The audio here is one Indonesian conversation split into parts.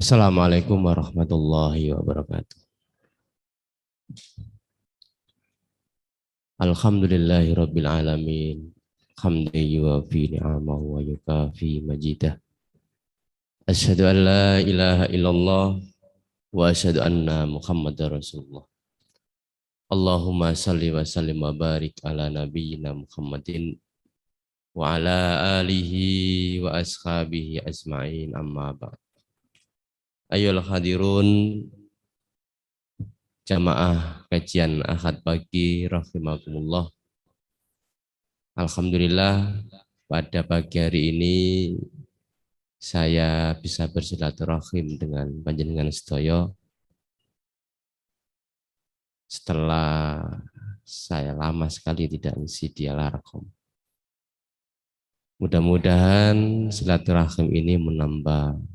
Assalamualaikum warahmatullahi wabarakatuh. Alhamdulillahi rabbil alamin. Hamdan yuwafi ni'amahu wa yukafi majidah. Asyhadu an la ilaha illallah wa asyhadu anna Muhammadar Rasulullah. Allahumma salli wa sallim wa barik ala nabiyyina Muhammadin wa ala alihi wa ashabihi ajma'in amma ba'd. Ayyuhal hadirun, jamaah kajian Ahad pagi rahimakumullah. Alhamdulillah pada pagi hari ini saya bisa bersilaturahim dengan panjenengan sedaya setelah saya lama sekali tidak ngisi di Al-Arqam. Mudah-mudahan silaturahim ini menambah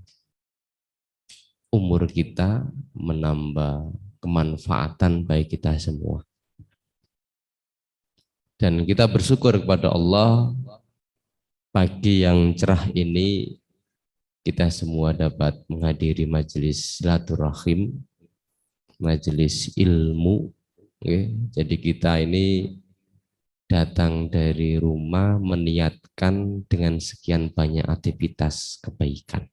umur kita, menambah kemanfaatan bagi kita semua. Dan kita bersyukur kepada Allah, pagi yang cerah ini kita semua dapat menghadiri majelis silaturahim, majelis ilmu. Jadi kita ini datang dari rumah meniatkan dengan sekian banyak aktivitas kebaikan.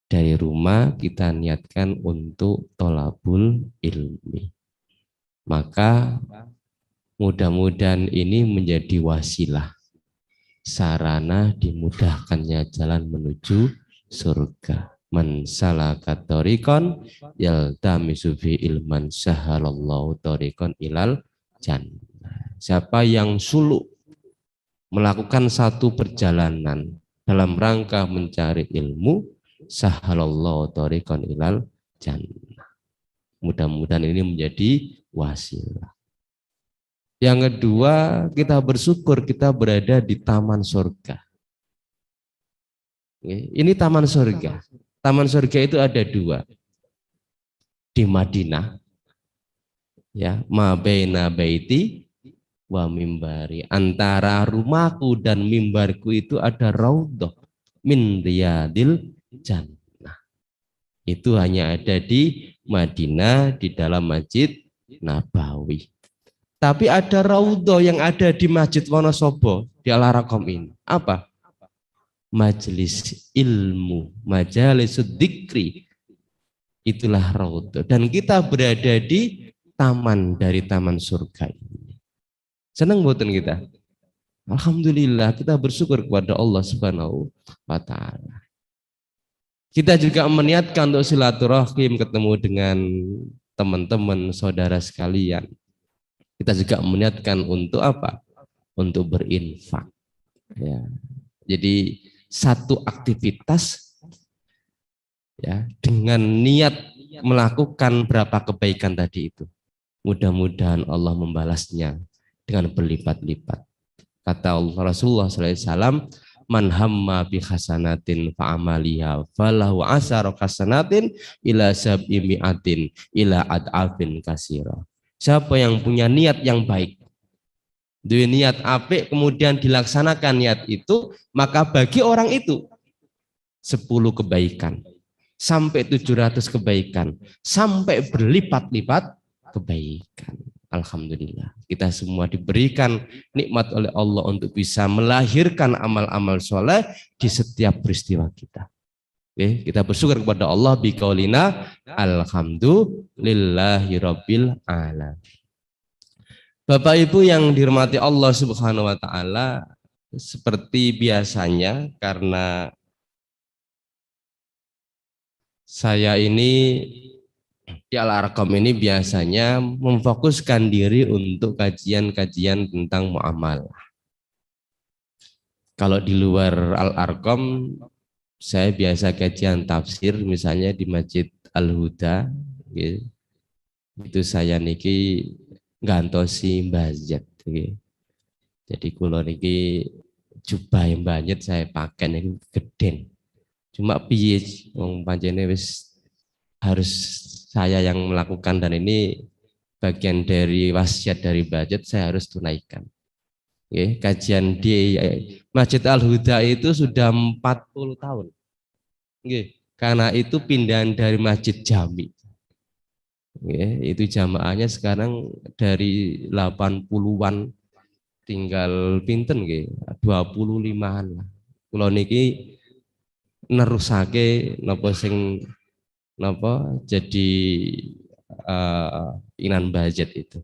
Dari rumah kita niatkan untuk tolabul ilmi. Maka mudah-mudahan ini menjadi wasilah, sarana dimudahkannya jalan menuju surga. Man salaka thoriqan yaltamisu fi ilman sahalallahu thoriqan ilal jannah. Siapa yang suluk melakukan satu perjalanan dalam rangka mencari ilmu, sahalallahu thoriqan ilal jannah. Mudah-mudahan ini menjadi wasilah. Yang kedua, kita bersyukur kita berada di taman surga. Ini taman surga. Taman surga itu ada dua. Di Madinah, ya, ma baina baiti wa mimbari. Antara rumahku dan mimbarku itu ada raudhah min riyadil jannah. Itu hanya ada di Madinah, di dalam Masjid Nabawi. Tapi ada raudhah yang ada di Masjid Wonosobo di Al-Arqam ini. Apa? Majelis ilmu, majelis dzikri. Itulah raudhah. Dan kita berada di taman dari taman surga ini. Senang boten kita? Alhamdulillah, kita bersyukur kepada Allah Subhanahu wa taala. Kita juga meniatkan untuk silaturahim, ketemu dengan teman-teman saudara sekalian. Kita juga meniatkan untuk apa? Untuk berinfak. Ya. Jadi satu aktivitas ya dengan niat melakukan berapa kebaikan tadi itu. Mudah-mudahan Allah membalasnya dengan berlipat-lipat. Kata Allah Rasulullah SAW, man hamma bi hasanatin fa'amaliha falahu asyara hasanatin ila sab'i mi'atin ila ad'afin kasira. Siapa yang punya niat yang baik, duwe niat apik, kemudian dilaksanakan niat itu, maka bagi orang itu 10 kebaikan, sampai 700 kebaikan, sampai berlipat-lipat kebaikan. Alhamdulillah, kita semua diberikan nikmat oleh Allah untuk bisa melahirkan amal-amal soleh di setiap peristiwa kita. Oke, kita bersyukur kepada Allah biqaulina alhamdulillahi rabbil alamin. Bapak Ibu yang dirahmati Allah Subhanahu wa taala, seperti biasanya karena saya ini di Al-Arqam ini biasanya memfokuskan diri untuk kajian-kajian tentang muamalah. Kalau di luar Al-Arqam, saya biasa kajian tafsir misalnya di Masjid Al-Huda, gitu. Itu saya niki ngantosi Mbah Z. Gitu. Jadi kula niki jubah Mbah Z saya pakai niku geden. Cuma piye wong pancene wis harus saya yang melakukan, dan ini bagian dari wasiat dari Mbah Z, saya harus tunaikan. Oke, kajian di Masjid Al-Huda itu sudah 40 tahun. Oke, karena itu pindahan dari Masjid Jami. Itu jamaahnya sekarang dari 80-an tinggal pinten nggih 25-an lah. Kula niki nerusake napa sing napa jadi inan budget itu.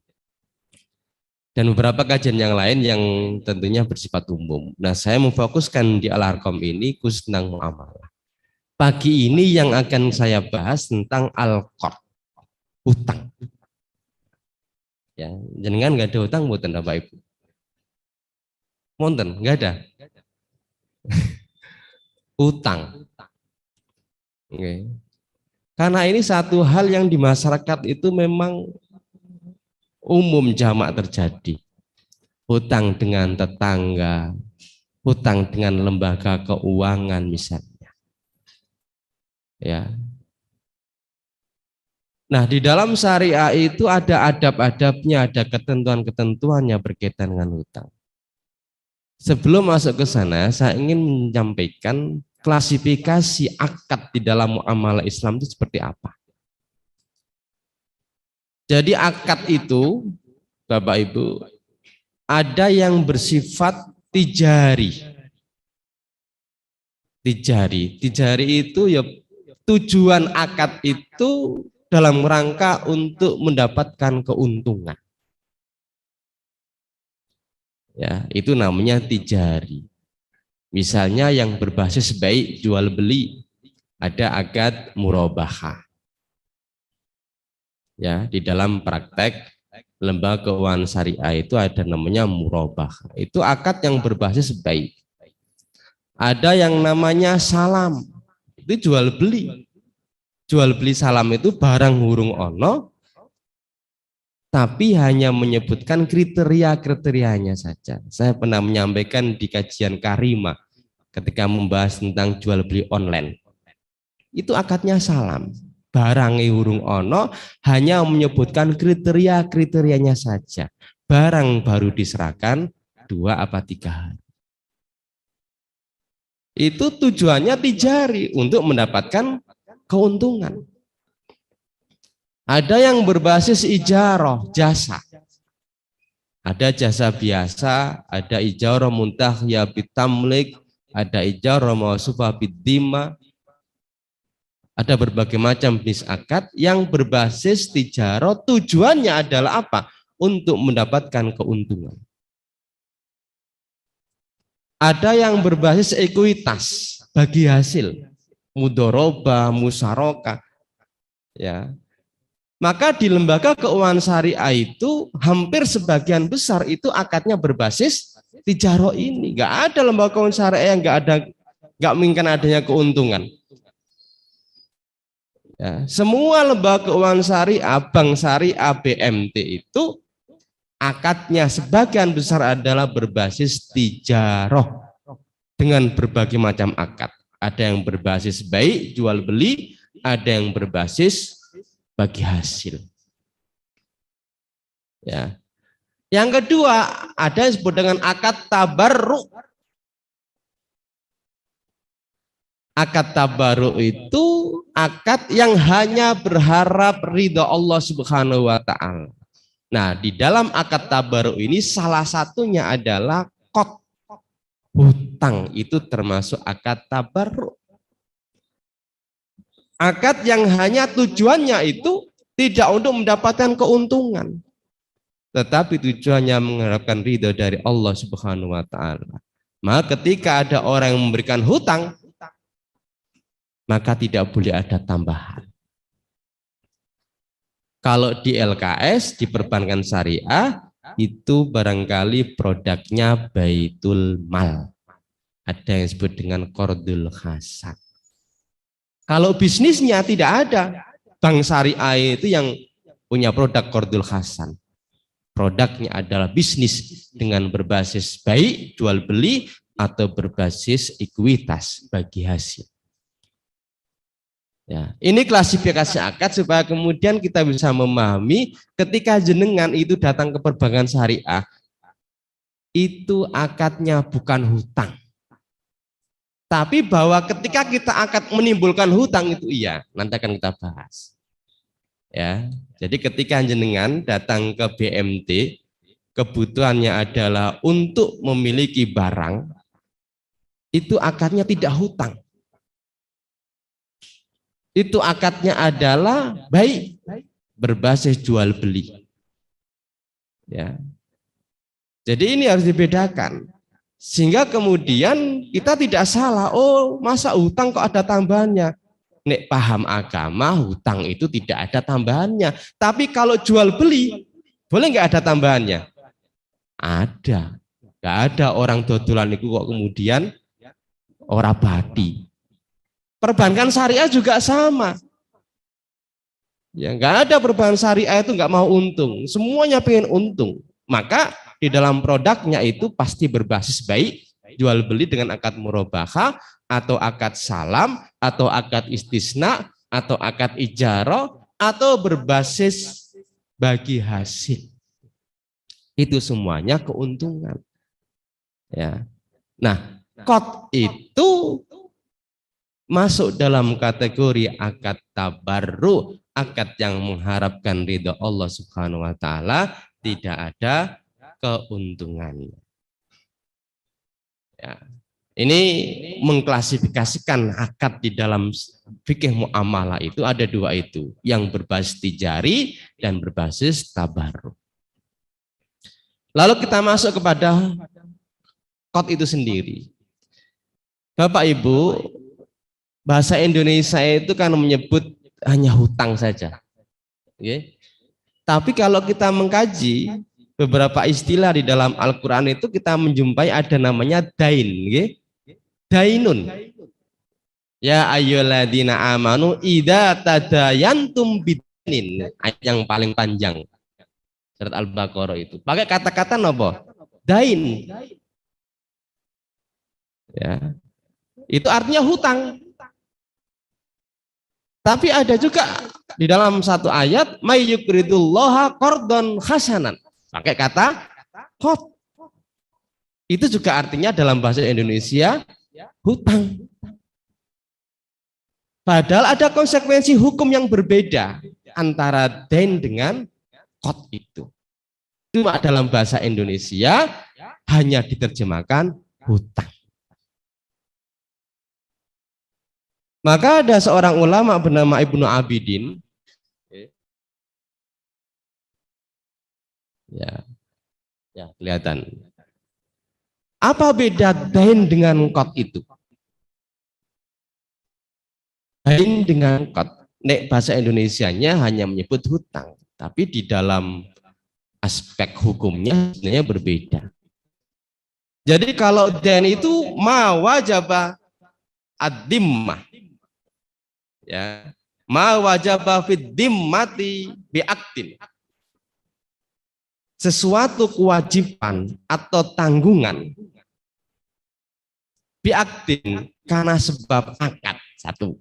Dan beberapa kajian yang lain yang tentunya bersifat umum. Nah, saya memfokuskan di Al-Arqam ini khusus tentang muamalah. Pagi ini yang akan saya bahas tentang al-qard, utang. Ya, jenengan nggak ada utang mboten Bapak Ibu? Monten, nggak ada. Utang. Okay. Karena ini satu hal yang di masyarakat itu memang umum jamak terjadi. Hutang dengan tetangga, hutang dengan lembaga keuangan misalnya. Ya. Nah, di dalam syariah itu ada adab-adabnya, ada ketentuan-ketentuannya berkaitan dengan hutang. Sebelum masuk ke sana, saya ingin menyampaikan klasifikasi akad di dalam muamalah Islam itu seperti apa. Jadi akad itu, Bapak Ibu, ada yang bersifat tijari. Tijari itu ya tujuan akad itu dalam rangka untuk mendapatkan keuntungan. Ya, itu namanya tijari. Misalnya yang berbasis baik jual beli, ada akad murabahah. Ya, di dalam praktek lembaga keuangan syariah itu ada namanya murabahah. Itu akad yang berbasis baik. Ada yang namanya salam. Itu jual beli. Jual beli salam itu barang hurung ono, tapi hanya menyebutkan kriteria-kriterianya saja. Saya pernah menyampaikan di kajian Karima ketika membahas tentang jual beli online. Itu akadnya salam. Barang hurung ono hanya menyebutkan kriteria-kriterianya saja. Barang baru diserahkan 2 apa 3 hari. Itu tujuannya tijari untuk mendapatkan keuntungan. Ada yang berbasis ijarah, jasa. Ada jasa biasa, ada ijarah muntahya bitamlik, ada ijarah mausufa biddima. Ada berbagai macam jenis akad yang berbasis tijarah, tujuannya adalah apa? Untuk mendapatkan keuntungan. Ada yang berbasis ekuitas, bagi hasil, mudoroba, musyarakah, ya. Maka di lembaga keuangan syariah itu hampir sebagian besar itu akadnya berbasis tijarah ini. Nggak ada lembaga keuangan syariah yang nggak menginginkan adanya keuntungan. Ya, semua lembaga keuangan syariah, bank syariah, BMT itu akadnya sebagian besar adalah berbasis tijarah dengan berbagai macam akad. Ada yang berbasis baik jual beli, ada yang berbasis bagi hasil. Ya. Yang kedua, ada yang disebut dengan akad tabarruk. Akad tabarruk itu akad yang hanya berharap ridha Allah Subhanahu wa taala. Nah, di dalam akad tabarruk ini salah satunya adalah qad, hutang, itu termasuk akad tabarruk. Akad yang hanya tujuannya itu tidak untuk mendapatkan keuntungan, tetapi tujuannya mengharapkan ridho dari Allah Subhanahu wa taala. Maka ketika ada orang yang memberikan hutang, maka tidak boleh ada tambahan. Kalau di LKS, di perbankan syariah, itu barangkali produknya baitul mal. Ada yang disebut dengan qardul hasan. Kalau bisnisnya tidak ada, bank syariah itu yang punya produk qardul hasan. Produknya adalah bisnis dengan berbasis baik, jual beli, atau berbasis ekuitas bagi hasil. Ya, ini klasifikasi akad supaya kemudian kita bisa memahami ketika jenengan itu datang ke perbankan syariah, itu akadnya bukan hutang. Tapi bahwa ketika kita akan menimbulkan hutang itu iya, nanti akan kita bahas. Ya, jadi ketika jenengan datang ke BMT, kebutuhannya adalah untuk memiliki barang, itu akadnya tidak hutang. Itu akadnya adalah baik berbasis jual beli. Ya. Jadi ini harus dibedakan. Sehingga kemudian kita tidak salah, oh masa hutang kok ada tambahannya? Nek paham agama, hutang itu tidak ada tambahannya. Tapi kalau jual beli, boleh nggak ada tambahannya? Ada. Nggak ada orang dodolan itu kok kemudian ora bati. Perbankan syariah juga sama. Ya, nggak ada perbankan syariah itu nggak mau untung. Semuanya pengen untung. Maka di dalam produknya itu pasti berbasis baik, jual beli dengan akad murabahah atau akad salam atau akad istisna atau akad ijarah atau berbasis bagi hasil. Itu semuanya keuntungan. Ya. Nah, qad itu masuk dalam kategori akad tabarru, akad yang mengharapkan ridha Allah Subhanahu wa taala, tidak ada keuntungannya. Ya. Ini mengklasifikasikan akad di dalam fikih muamalah itu ada dua itu, yang berbasis tijari dan berbasis tabarru. Lalu kita masuk kepada qad itu sendiri. Bapak Ibu, bahasa Indonesia itu kan menyebut hanya hutang saja. Okay? Tapi kalau kita mengkaji beberapa istilah di dalam Al-Quran itu kita menjumpai ada namanya dain. Okay? Dainun. Ya ayyuhalladzina amanu idza tadayantum bidinin. Ayat yang paling panjang. Surat Al-Baqarah itu. Pakai kata-kata apa? Dain. Ya. Itu artinya hutang. Tapi ada juga di dalam satu ayat may yuqridullaha qardon hasanan. Pakai kata qad. Itu juga artinya dalam bahasa Indonesia hutang. Padahal ada konsekuensi hukum yang berbeda antara dain dengan qad itu. Cuma dalam bahasa Indonesia hanya diterjemahkan hutang. Maka ada seorang ulama bernama Ibnu Abidin, ya kelihatan. Apa beda dain dengan qad itu? Dain dengan qad, nek bahasa Indonesianya hanya menyebut hutang, tapi di dalam aspek hukumnya sebenarnya berbeda. Jadi kalau dain itu ma wajaba ad-dimmah. Ya, ma wajaba fid dimmati bi'aktin. Sesuatu kewajiban atau tanggungan bi'aktin karena sebab akad satu.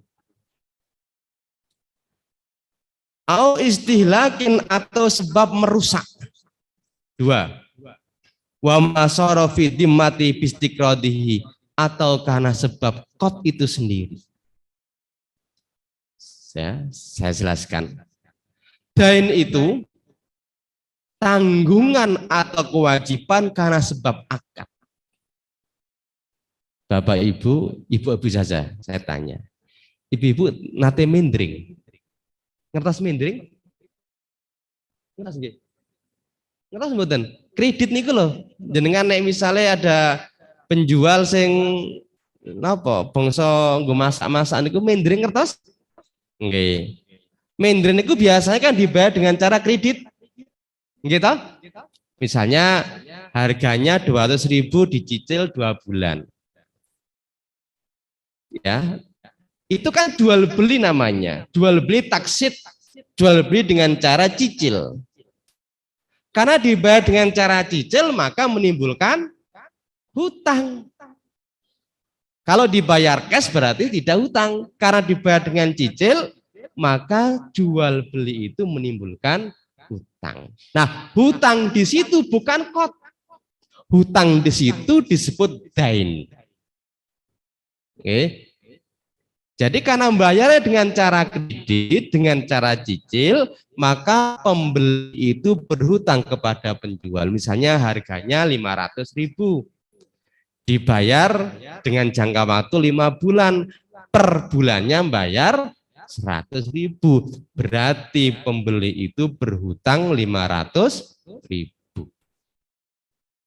Au istihlakin atau sebab merusak. Dua. Wa masara fi dimmati bistiqradihi atau karena sebab qad itu sendiri. Saya jelaskan. Dain itu tanggungan atau kewajiban karena sebab akad. Bapak Ibu, ibu-ibu saja saya tanya. Ibu-ibu nate mendring. Ngertos mendring? Ngertos nggih? Ngertos mboten? Kredit niku lho. Jenengan nek misalnya ada penjual sing napa bangsa nggo masak-masak niku mendring ngertos? Nggih. Mendring niku biasanya kan dibayar dengan cara kredit. Nggih toh? Misalnya harganya 200.000 dicicil 2 bulan. Ya. Itu kan jual beli namanya. Jual beli taksid, jual beli dengan cara cicil. Karena dibayar dengan cara cicil maka menimbulkan hutang. Kalau dibayar cash berarti tidak hutang. Karena dibayar dengan cicil, maka jual beli itu menimbulkan hutang. Nah, hutang di situ bukan qad. Hutang di situ disebut dain. Oke. Jadi karena membayarnya dengan cara kredit, dengan cara cicil, maka pembeli itu berhutang kepada penjual. Misalnya harganya 500.000, dibayar dengan jangka waktu 5 bulan, per bulannya bayar 100.000. Berarti pembeli itu berhutang 500.000.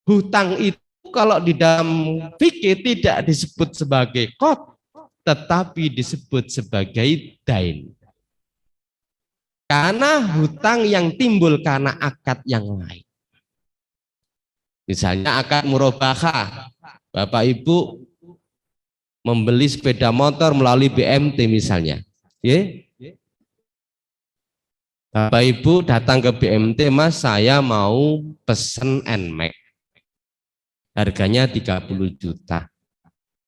Hutang itu kalau di dalam fikih tidak disebut sebagai qard, tetapi disebut sebagai dain. Karena hutang yang timbul karena akad yang lain. Misalnya akad murabahah. Bapak Ibu membeli sepeda motor melalui BMT misalnya. Bapak Ibu datang ke BMT, Mas, saya mau pesen NMAX. Harganya 30 juta.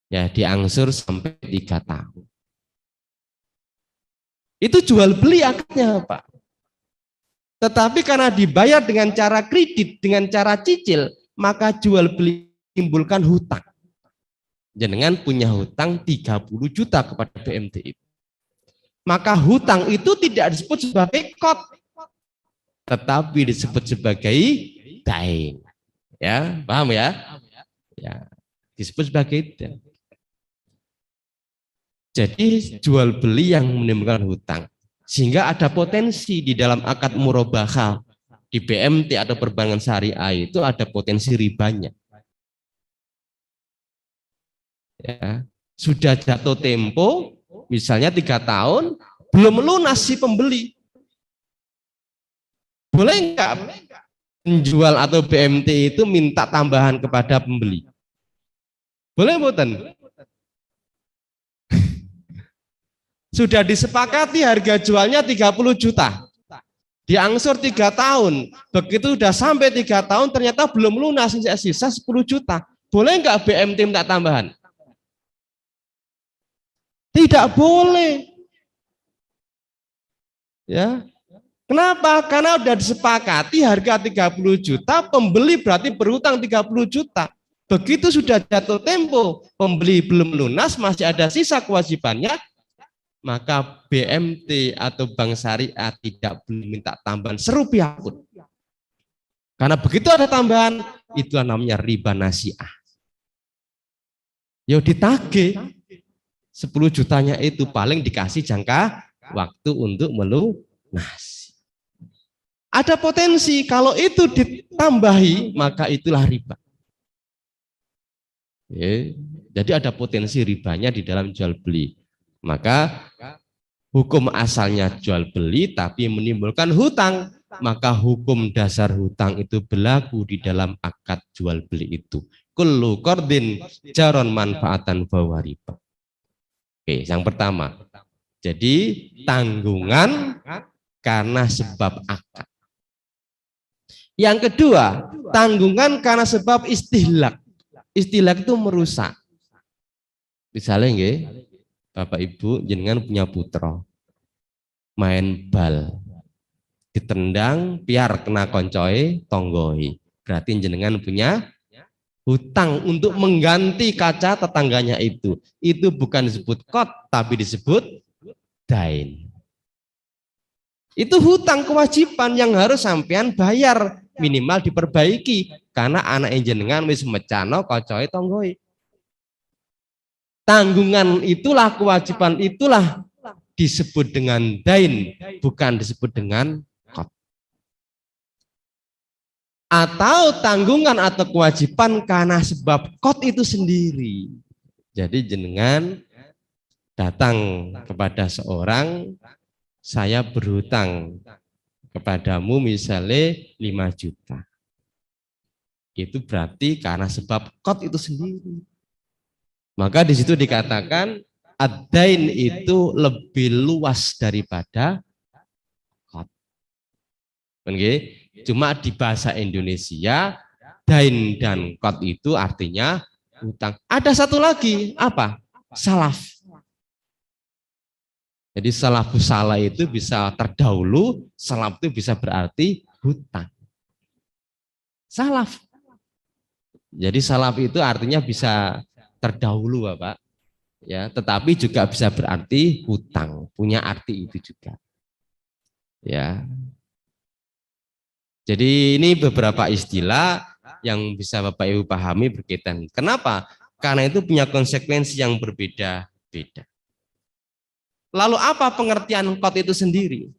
Ya, diangsur sampai 3 tahun. Itu jual beli akadnya, Pak. Tetapi karena dibayar dengan cara kredit, dengan cara cicil, maka jual beli menimbulkan hutang. Jenengan punya hutang 30 juta kepada BMT itu. Maka hutang itu tidak disebut sebagai qard, tetapi disebut sebagai dain. Ya, paham ya? Ya, disebut sebagai dain. Jadi jual beli yang menimbulkan hutang, sehingga ada potensi di dalam akad murabahah di BMT atau perbankan syariah itu ada potensi ribanya. Ya, sudah jatuh tempo, misalnya 3 tahun, belum lunas si pembeli. Boleh enggak penjual atau BMT itu minta tambahan kepada pembeli? Boleh mboten? Sudah disepakati harga jualnya 30 juta. Diangsur 3 tahun. Begitu sudah sampai 3 tahun ternyata belum lunas, sisa 10 juta. Boleh enggak BMT minta tambahan? Tidak boleh. Ya. Kenapa? Karena sudah disepakati harga 30 juta, pembeli berarti berhutang 30 juta. Begitu sudah jatuh tempo, pembeli belum lunas, masih ada sisa kewajibannya, maka BMT atau bank syariah tidak boleh minta tambahan serupiah pun. Karena begitu ada tambahan, itulah namanya riba nasiah. Yo ditagih 10 jutanya itu paling dikasih jangka waktu untuk melunas. Ada potensi kalau itu ditambahi maka itulah riba. Jadi ada potensi ribanya di dalam jual beli. Maka hukum asalnya jual beli tapi menimbulkan hutang, maka hukum dasar hutang itu berlaku di dalam akad jual beli itu. Kullu qardin jaron manfaatan bahwa riba. Oke, yang pertama. Jadi tanggungan karena sebab akad. Yang kedua, tanggungan karena sebab istihlak. Istihlak itu merusak. Misalnya nggih, Bapak Ibu jenengan punya putra main bal, ditendang biar kena koncoe tonggoi, berarti jenengan punya hutang untuk mengganti kaca tetangganya itu bukan disebut qard tapi disebut dain. Itu hutang kewajiban yang harus sampean bayar, minimal diperbaiki karena anak jenengan wis mecano koncoe tonggoi. Tanggungan itulah, kewajiban itulah disebut dengan dain, bukan disebut dengan qard. Atau tanggungan atau kewajiban karena sebab qard itu sendiri. Jadi jenengan datang kepada seorang, saya berhutang kepadamu misalnya 5 juta. Itu berarti karena sebab qard itu sendiri. Maka di situ dikatakan ad-dain itu lebih luas daripada qard. Cuma di bahasa Indonesia dain dan qard itu artinya hutang. Ada satu lagi, apa? Salaf. Jadi salafus salah itu bisa terdahulu, salaf itu bisa berarti hutang. Salaf. Jadi salaf itu artinya bisa terdahulu, Bapak. Ya, tetapi juga bisa berarti hutang, punya arti itu juga. Ya. Jadi ini beberapa istilah yang bisa Bapak Ibu pahami berkaitan. Kenapa? Karena itu punya konsekuensi yang berbeda-beda. Lalu apa pengertian qad itu sendiri?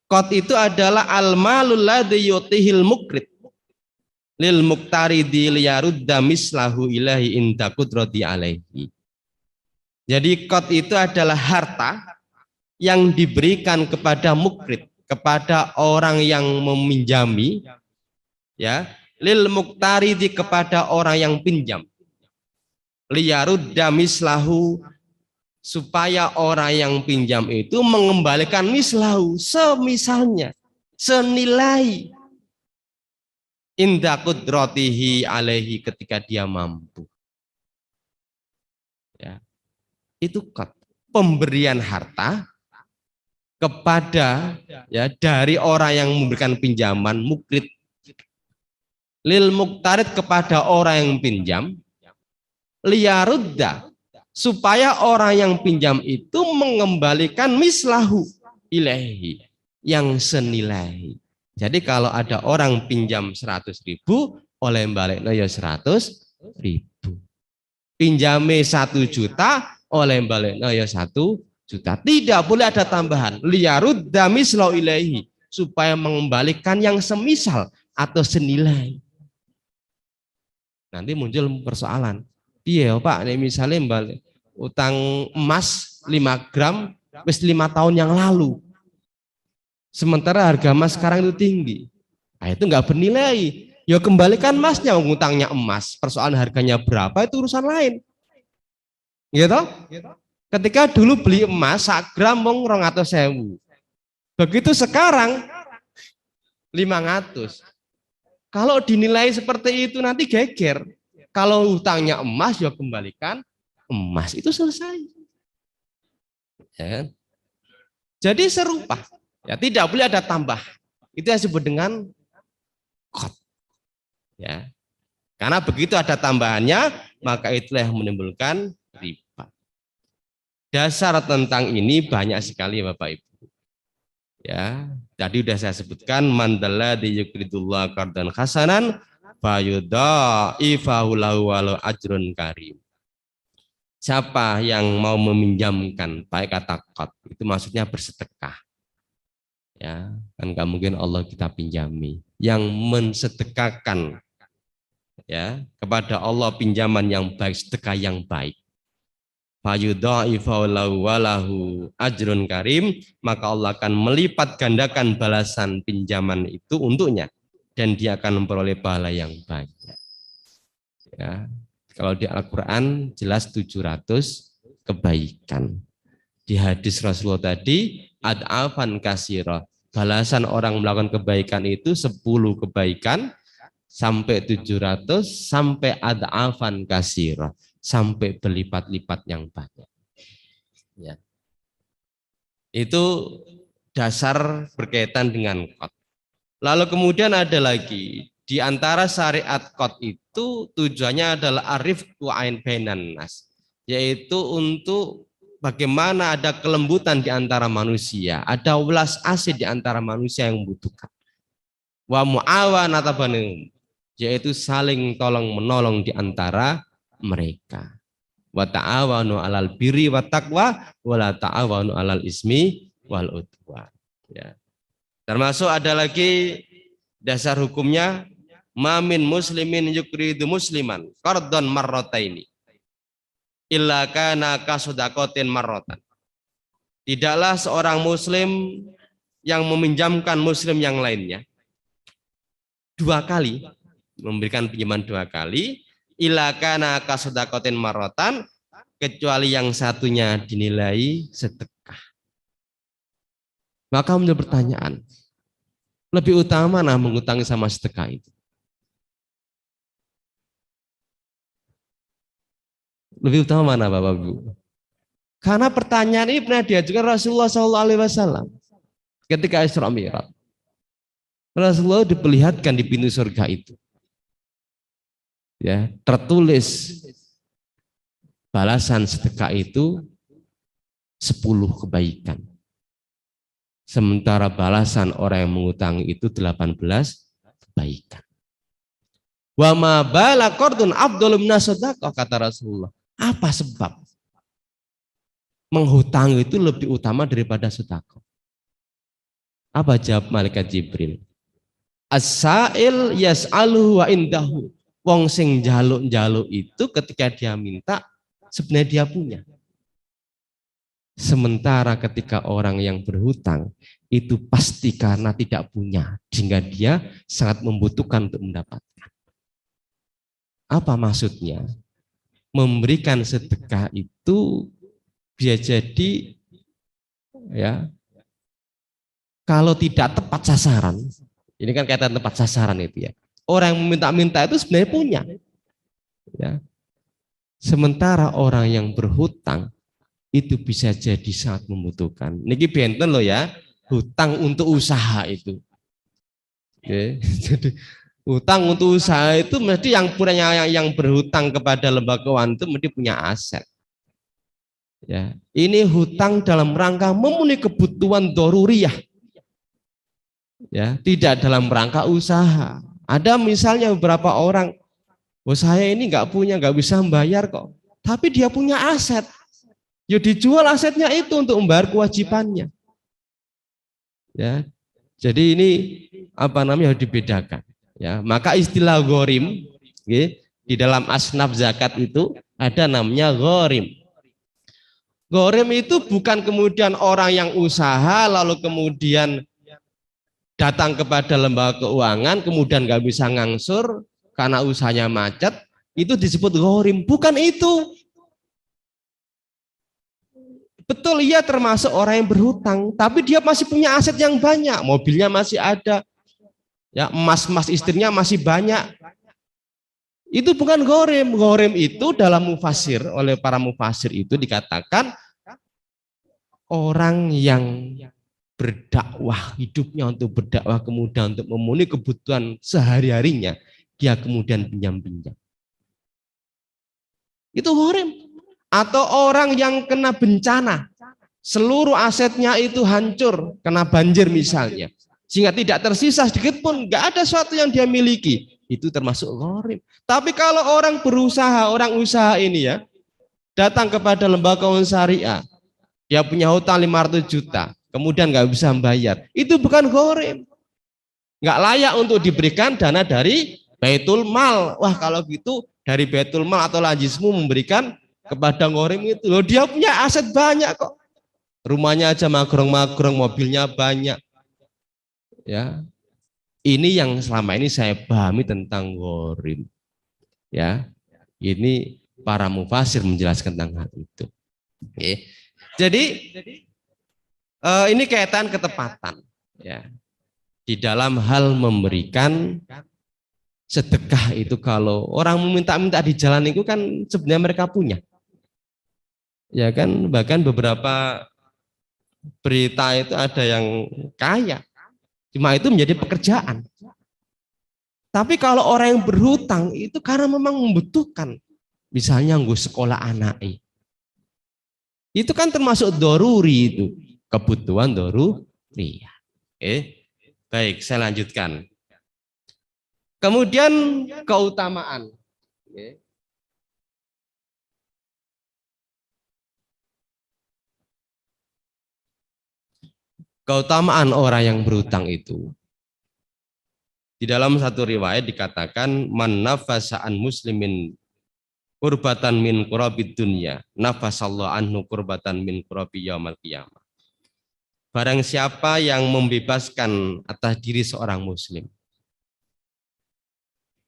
Qad itu adalah al-malul ladzi yutihil mukrid lil muqtaridi liyarudda mislahu ilahi inda qudrati alaihi. Jadi qad itu adalah harta yang diberikan kepada mukrid, kepada orang yang meminjami, ya, lil muqtaridi kepada orang yang pinjam, liyarudda mislahu supaya orang yang pinjam itu mengembalikan mislahu semisalnya, senilai inda qudratihi alaihi ketika dia mampu. Ya, itu qad, pemberian harta kepada, ya, dari orang yang memberikan pinjaman mukrid lil muqtarid kepada orang yang pinjam liyarudda supaya orang yang pinjam itu mengembalikan mislahu ilahi yang senilai. Jadi kalau ada orang pinjam 100.000 oleh balik ya 100.000, pinjame 1 juta oleh balik ya 1 juta, tidak boleh ada tambahan. Liyarudda mislahu ilahi supaya mengembalikan yang semisal atau senilai. Nanti muncul persoalan. Iya Pak, ini misalnya balik utang emas 5 gram wis 5 tahun yang lalu. Sementara harga emas sekarang itu tinggi. Nah, itu enggak bernilai. Ya kembalikan emasnya, ngutangnya emas. Persoalan harganya berapa itu urusan lain. Gitu? Ketika dulu beli emas 1 gram mong 200.000. Begitu sekarang 500. Kalau dinilai seperti itu nanti geger. Kalau hutangnya emas ya kembalikan emas, itu selesai. Ya. Jadi serupa. Ya, tidak boleh ada tambah. Itu yang disebut dengan qad. Ya. Karena begitu ada tambahannya, maka itulah yang menimbulkan riba. Dasar tentang ini banyak sekali Bapak Ibu. Ya, tadi sudah saya sebutkan mandalla diyukridullah qardan hasanan fayudha'ifahu lahu walau ajrun karim. Siapa yang mau meminjamkan, pakai kata qad, itu maksudnya bersedekah. Ya, kan nggak mungkin Allah kita pinjami. Yang mensedekahkan, ya, kepada Allah pinjaman yang baik, sedekah yang baik. Fayudha'ifahu lahu walahu ajrun karim, maka Allah akan melipat gandakan balasan pinjaman itu untuknya dan dia akan memperoleh pahala yang banyak. Ya, kalau di Al-Qur'an jelas 700 kebaikan. Di hadis Rasulullah tadi ad'afan kasira, balasan orang melakukan kebaikan itu 10 kebaikan sampai 700 sampai ad'afan kasira, sampai berlipat-lipat yang banyak. Ya. Itu dasar berkaitan dengan qad. Lalu kemudian ada lagi, di antara syariat qad itu tujuannya adalah arif wa'ain bainan nas, yaitu untuk bagaimana ada kelembutan di antara manusia, ada welas asih di antara manusia yang membutuhkan. Wa mu'awanata bainahum, yaitu saling tolong menolong di antara mereka. Wa ta'awanu 'alal birri wat taqwa wa la ta'awanu 'alal ismi wal udwan. Ya. Termasuk ada lagi dasar hukumnya, mamin muslimin yukridu musliman qardon marrataini illa kana kasudaqatin marratan. Tidaklah seorang muslim yang meminjamkan muslim yang lainnya 2 kali, memberikan pinjaman 2 kali, illa kana kasudaqatin marratan, kecuali yang satunya dinilai sedekah. Maka muncul pertanyaan, lebih utama mana mengutangi sama sedekah itu? Lebih utama mana Bapak Ibu? Karena pertanyaan ini pernah diajukan Rasulullah SAW ketika Isra Mi'raj. Rasulullah diperlihatkan di pintu surga itu. Ya, tertulis balasan sedekah itu 10 kebaikan. Sementara balasan orang yang mengutangi itu 18 kebaikan. Wa ma bala qardun afdhalu minas shadaqah, kata Rasulullah. Apa sebab menghutang itu lebih utama daripada sedekah? Apa jawab malaikat Jibril? As-sa'il yas'aluhu wa indahu. Wong sing njaluk-njaluk itu ketika dia minta sebenarnya dia punya. Sementara ketika orang yang berhutang itu pasti karena tidak punya, sehingga dia sangat membutuhkan untuk mendapatkan. Apa maksudnya? Memberikan sedekah itu bisa jadi ya, kalau tidak tepat sasaran, ini kan kaitan tepat sasaran itu ya. Orang yang meminta-minta itu sebenarnya punya. Ya. Sementara orang yang berhutang itu bisa jadi sangat membutuhkan. Niki benten loh ya, hutang untuk usaha itu. Oke. Jadi hutang untuk usaha itu mesti yang berhutang kepada lembaga keuangan itu mesti punya aset. Ya, ini hutang dalam rangka memenuhi kebutuhan doruriyah. Ya, tidak dalam rangka usaha. Ada misalnya beberapa orang, oh saya ini nggak punya, nggak bisa membayar kok. Tapi dia punya aset. Ya dijual asetnya itu untuk membayar kewajibannya. Ya, jadi ini apa namanya harus dibedakan. Ya, maka istilah ghorim, ya, di dalam asnaf zakat itu ada namanya ghorim. Ghorim itu bukan kemudian orang yang usaha lalu kemudian datang kepada lembaga keuangan kemudian nggak bisa ngangsur karena usahanya macet, itu disebut ghorim. Bukan itu. Betul, ia termasuk orang yang berhutang, tapi dia masih punya aset yang banyak, mobilnya masih ada, ya emas istrinya masih banyak. Itu bukan ghorim. Ghorim itu dalam mufasir, oleh para mufasir itu dikatakan orang yang berdakwah, hidupnya untuk berdakwah, kemudian untuk memenuhi kebutuhan sehari-harinya, dia kemudian pinjam-pinjam. Itu ghorim. Atau orang yang kena bencana, seluruh asetnya itu hancur, kena banjir misalnya, sehingga tidak tersisa sedikit pun, nggak ada sesuatu yang dia miliki, itu termasuk ghorim. Tapi kalau orang berusaha, orang usaha ini ya, datang kepada lembaga keuangan syariah, dia punya hutang 500 juta, kemudian nggak bisa membayar, itu bukan ghorim. Nggak layak untuk diberikan dana dari Baitul Mal. Wah kalau gitu dari Baitul Mal atau Lajismu memberikan kepada ghorim itu. Loh, dia punya aset banyak kok. Rumahnya aja magrong-magrong, mobilnya banyak. Ya. Ini yang selama ini saya pahami tentang ghorim. Ya. Ini para mufasir menjelaskan tentang hal itu. Oke. Jadi ini kaitan ketepatan ya. Di dalam hal memberikan sedekah itu, kalau orang meminta-minta di jalan itu kan sebenarnya mereka punya. Ya kan, bahkan beberapa berita itu ada yang kaya, cuma itu menjadi pekerjaan. Tapi kalau orang yang berhutang itu karena memang membutuhkan, misalnya nggo sekolah anak, itu kan termasuk doruri, itu kebutuhan doruri. Baik, saya lanjutkan. Kemudian keutamaan. Keutamaan orang yang berhutang itu, di dalam satu riwayat dikatakan man nafasa an muslimin kurbatan min qurabid dunya nafasallahu anhu kurbatan min qurabi yaumil qiyamah. Barang siapa yang membebaskan atas diri seorang muslim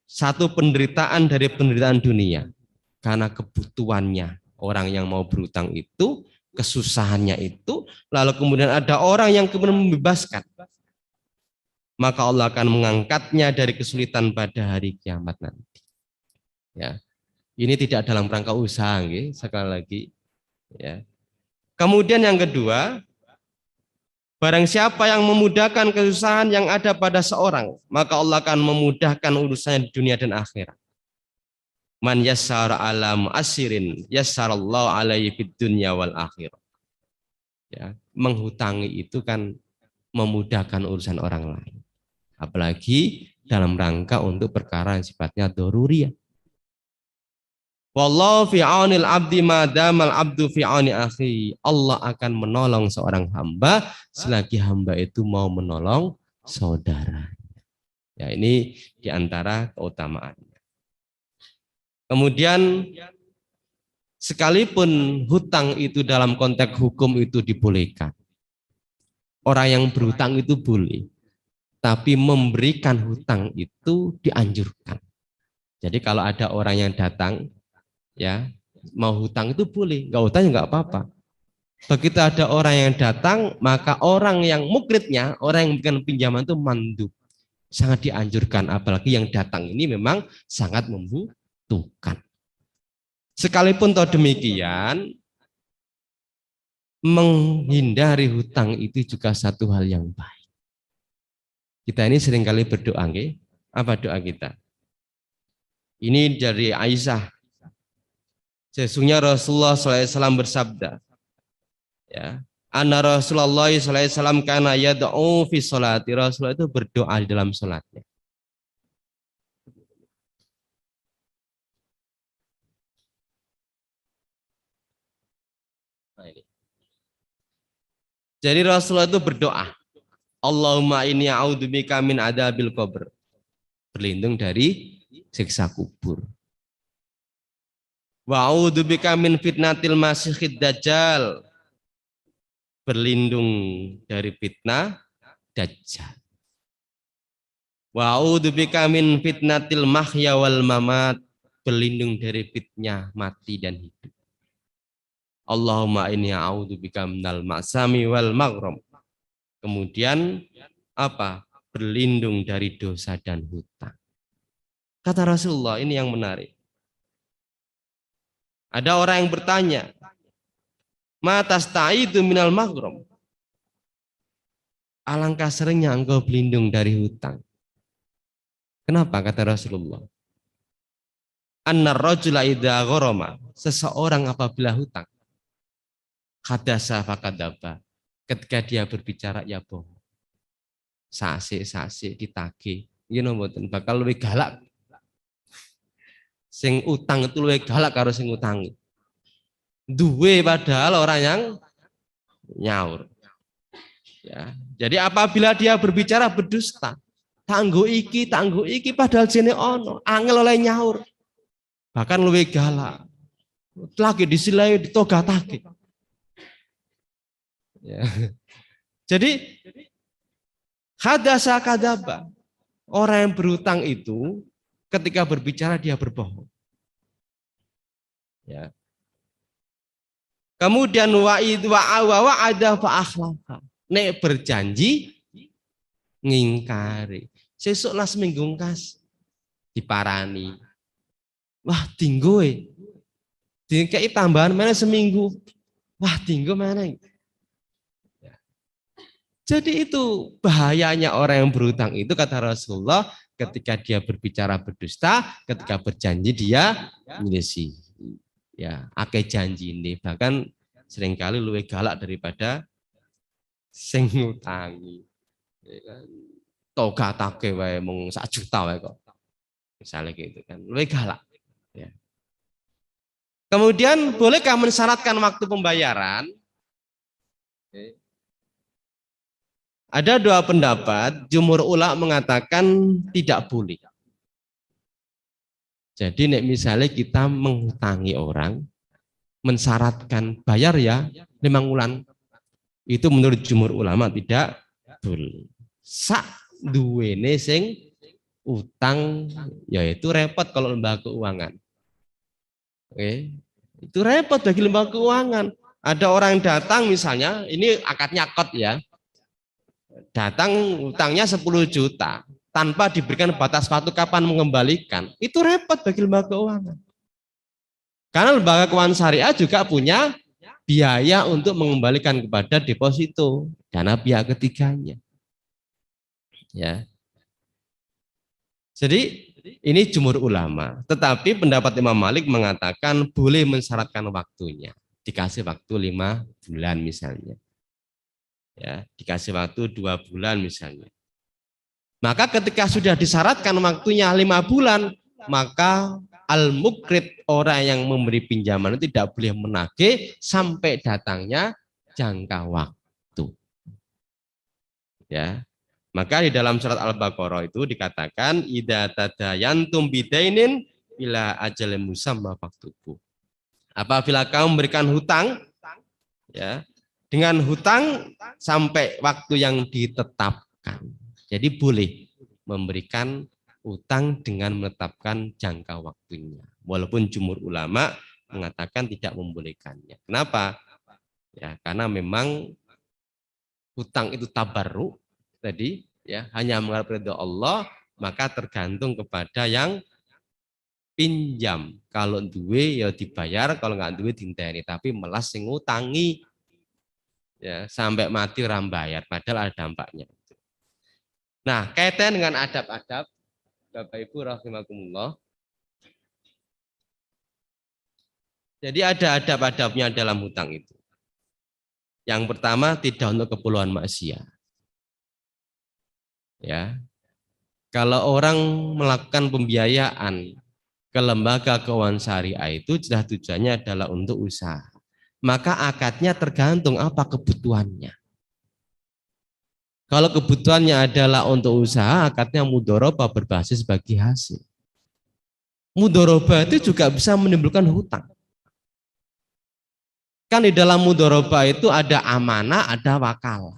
satu penderitaan dari penderitaan dunia, karena kebutuhannya orang yang mau berhutang itu, kesusahannya itu, lalu kemudian ada orang yang kemudian membebaskan, maka Allah akan mengangkatnya dari kesulitan pada hari kiamat nanti. Ya, ini tidak dalam rangka usaha, sekali lagi. Ya. Kemudian yang kedua, barang siapa yang memudahkan kesusahan yang ada pada seorang, maka Allah akan memudahkan urusannya di dunia dan akhirat. Man yassara ala mu'assirin yassarallahu alaihi fid dunya wal akhirah. Ya, menghutangi itu kan memudahkan urusan orang lain. Apalagi dalam rangka untuk perkara yang sifatnya daruriyah. Wallahu fi aunil abdi madamal abdu fi auni akhi. Allah akan menolong seorang hamba selagi hamba itu mau menolong saudara. Ya, ini diantara keutamaannya. Kemudian sekalipun hutang itu dalam konteks hukum itu dibolehkan. Orang yang berhutang itu boleh. Tapi memberikan hutang itu dianjurkan. Jadi kalau ada orang yang datang, ya mau hutang itu boleh, nggak hutang nggak apa-apa. Begitu ada orang yang datang, maka orang yang mukridnya, orang yang memberikan pinjaman itu mandub, sangat dianjurkan. Apalagi yang datang ini memang sangat membutuhkan. Sekalipun toh demikian, menghindari hutang itu juga satu hal yang baik. Kita ini seringkali berdoa, nggih. Apa doa kita? Ini dari Aisyah. Sesungguhnya Rasulullah SAW bersabda, ya, anna Rasulullah SAW kana yad'u fi sholati. Rasulullah itu berdoa di dalam sholatnya. Nah, ini. Jadi Rasulullah itu berdoa, Allahumma inni a'udzubika min adabil qabr. Berlindung dari siksa kubur. Wa a'udzubika min fitnatil masiihid dajjal. Berlindung dari fitnah dajjal. Wa a'udzubika min fitnatil mahya wal mamat. Berlindung dari fitnah mati dan hidup. Allahumma inni a'udzubika minal ma'sami wal maghram. Kemudian apa? Berlindung dari dosa dan hutang. Kata Rasulullah, ini yang menarik. Ada orang yang bertanya, ma tastaidu minal maghram. Alangkah seringnya engkau berlindung dari hutang. Kenapa? Kata Rasulullah. Annar rajula idza gharama. Seseorang apabila hutang, hadasa fakadaba. Ketika dia berbicara ya bohong. Sase ditagih. You know, bakal lebih galak. Sing utang itu lebih galak karo sing utangi. Duwe padahal orang yang nyaur. Ya. Jadi apabila dia berbicara berdusta, tangguh iki padahal jene ono, angel oleh nyaur. Bahkan lebih galak. Lagi disilai ditogatake. Ya. Jadi hadasa kadaba. Orang yang berhutang itu ketika berbicara dia berbohong. Ya. Kemudian wa'ada fa'akhlafa. Nek berjanji ngingkari. Sesuk las minggu kas diparani. Wah, tinggo dikei tambahan mana seminggu. Wah, tinggo mana. Jadi itu bahayanya orang yang berhutang itu kata Rasulullah ketika dia berbicara berdusta, ketika berjanji dia menyelesaikan. Ya, akeh janji ini bahkan seringkali luwih galak daripada sing ngutangi. Ya kan. Togatake wae mung 1 juta wae kok. Misalnya gitu kan, luwih galak. Ya. Kemudian bolehkah mensyaratkan waktu pembayaran? Oke. Ada 2 pendapat, jumhur ulama mengatakan tidak boleh. Jadi nek misalnya kita menghutangi orang, mensyaratkan bayar ya 5 bulan, itu menurut jumhur ulama tidak boleh. Sak duwene sing utang, yaitu repot kalau lembaga keuangan. Oke, itu repot bagi lembaga keuangan. Ada orang datang misalnya, ini akadnya akad ya, datang utangnya 10 juta tanpa diberikan batas waktu kapan mengembalikan, itu repot bagi lembaga keuangan. Karena lembaga keuangan syariah juga punya biaya untuk mengembalikan kepada deposito dana pihak ketiganya. Ya. Jadi ini jumhur ulama. Tetapi pendapat Imam Malik mengatakan boleh mensyaratkan waktunya. Dikasih waktu 5 bulan misalnya. Ya, dikasih waktu 2 bulan misalnya. Maka ketika sudah disyaratkan waktunya 5 bulan, maka al-mukrid, orang yang memberi pinjaman itu tidak boleh menagih sampai datangnya jangka waktu. Ya. Maka di dalam surat Al-Baqarah itu dikatakan idza tadayantum bidainin ila ajalin musamma faktubu. Apabila kamu memberikan hutang, ya, dengan hutang sampai waktu yang ditetapkan. Jadi boleh memberikan hutang dengan menetapkan jangka waktunya. Walaupun jumhur ulama mengatakan tidak membolehkannya. Kenapa? Ya, karena memang hutang itu tabarruk tadi, ya, hanya mengharap ridho Allah, maka tergantung kepada yang pinjam. Kalau duwe ya dibayar, kalau nggak duwe dinteni, tapi melas sing ngutangi. Ya, sampai mati orang bayar, padahal ada dampaknya. Nah, kaitan dengan adab-adab, Bapak Ibu rahimakumullah. Jadi ada adab-adabnya dalam hutang itu. Yang pertama, tidak untuk keperluan maksiat. Ya, kalau orang melakukan pembiayaan ke lembaga keuangan syariah itu jelas tujuannya adalah untuk usaha. Maka akadnya tergantung apa kebutuhannya. Kalau kebutuhannya adalah untuk usaha, akadnya mudharabah berbasis bagi hasil. Mudharabah itu juga bisa menimbulkan hutang. Kan di dalam mudharabah itu ada amanah, ada wakalah.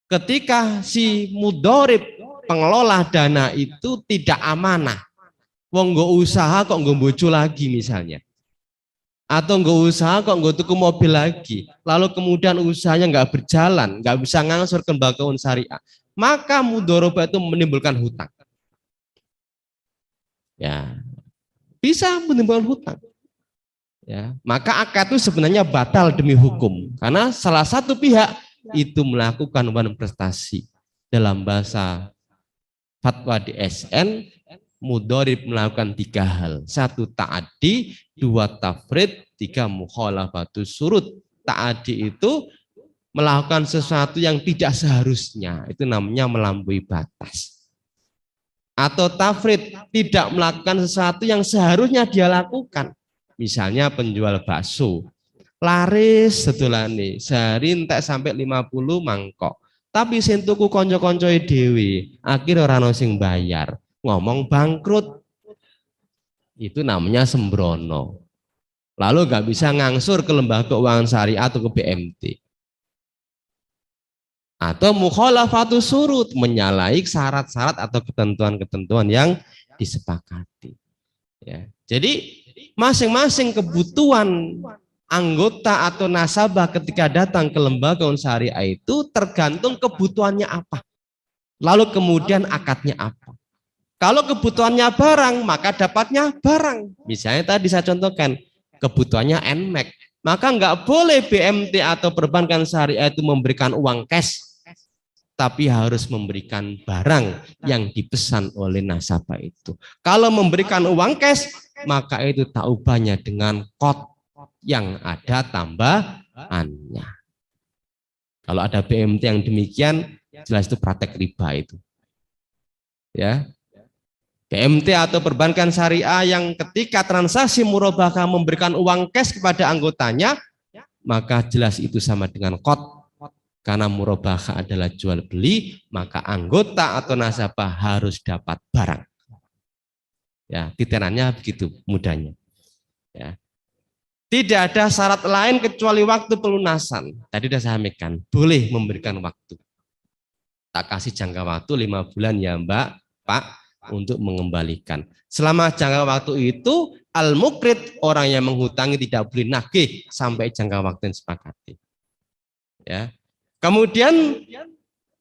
Ketika si mudharib pengelola dana itu tidak amanah, wong nggo usaha kok nggo bojo lagi misalnya, atau nggo usaha kok nggo tuku mobil lagi, lalu kemudian usahanya nggak berjalan, nggak bisa ngangsur ke lembaga keuangan syariah, maka mudharabah itu menimbulkan hutang. Ya, bisa menimbulkan hutang. Ya, maka akad itu sebenarnya batal demi hukum, karena salah satu pihak itu melakukan prestasi. Dalam bahasa fatwa di SN, mudharib melakukan 3 hal. 1 ta'addi, 2 tafrid, 3 mukhalafatus surut. Ta'addi itu melakukan sesuatu yang tidak seharusnya, itu namanya melampaui batas. Atau tafrid, tidak melakukan sesuatu yang seharusnya dia lakukan. Misalnya penjual bakso, laris sedolane, sehari entek sampai 50 mangkok. Tapi sing tuku kanca-kancoe dhewe, akhir ora ono sing bayar, ngomong bangkrut. Itu namanya sembrono. Lalu nggak bisa ngangsur ke lembaga keuangan syariah atau ke BMT. Atau mukhalafatus surut, menyalahi syarat-syarat atau ketentuan-ketentuan yang disepakati. Ya. Jadi masing-masing kebutuhan anggota atau nasabah ketika datang ke lembaga keuangan syariah itu tergantung kebutuhannya apa. Lalu kemudian akadnya apa. Kalau kebutuhannya barang, maka dapatnya barang. Misalnya tadi saya contohkan, kebutuhannya NMAX. Maka nggak boleh BMT atau perbankan syariah itu memberikan uang cash, tapi harus memberikan barang yang dipesan oleh nasabah itu. Kalau memberikan uang cash, maka itu tak ubahnya dengan kod yang ada tambahannya. Kalau ada BMT yang demikian, jelas itu praktek riba itu. Ya, BMT atau perbankan syariah yang ketika transaksi murabahah memberikan uang cash kepada anggotanya, maka jelas itu sama dengan kod. Karena murabahah adalah jual beli, maka anggota atau nasabah harus dapat barang. Ya, titenannya begitu mudahnya. Ya. Tidak ada syarat lain kecuali waktu pelunasan. Tadi sudah saya sampaikan, boleh memberikan waktu. Tak kasih jangka waktu 5 bulan ya Mbak, Pak, untuk mengembalikan. Selama jangka waktu itu, al-mukrid, orang yang menghutangi tidak boleh nagih sampai jangka waktu yang disepakati. Ya. Kemudian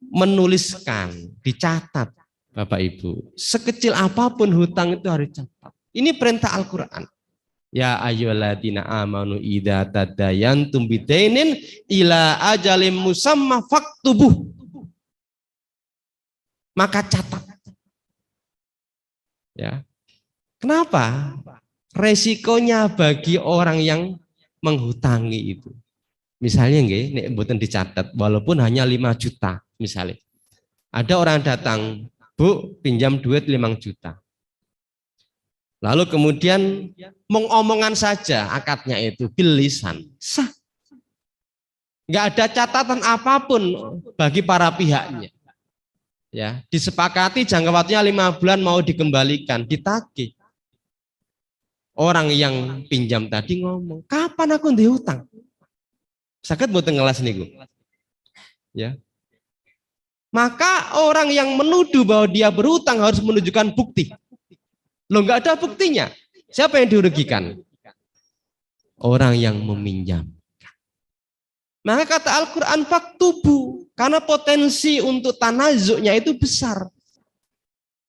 menuliskan, dicatat, Bapak Ibu. Sekecil apapun hutang itu harus dicatat. Ini perintah Al-Quran. Ya ayyuhalladzina amanu idza tadayantum bidainin ila ajalim musamma faktubuh. Maka catat. Ya. Kenapa? Resikonya bagi orang yang menghutangi itu. Misalnya nggih, nek mboten dicatat walaupun hanya 5 juta misalnya. Ada orang datang, "Bu, pinjam duit 5 juta." Lalu kemudian mengomongan saja akadnya itu bil lisan. Sah. Nggak ada catatan apapun bagi para pihaknya. Ya, disepakati jangka waktunya 5 bulan mau dikembalikan, ditagih. Orang yang pinjam tadi ngomong, "Kapan aku ndek Sakit mboten ngelas niku. Ya. Maka orang yang menuduh bahwa dia berhutang harus menunjukkan bukti. Loh, nggak ada buktinya. Siapa yang dirugikan? Orang yang meminjam. Maka kata Al-Quran faktubu, karena potensi untuk tanazuknya itu besar.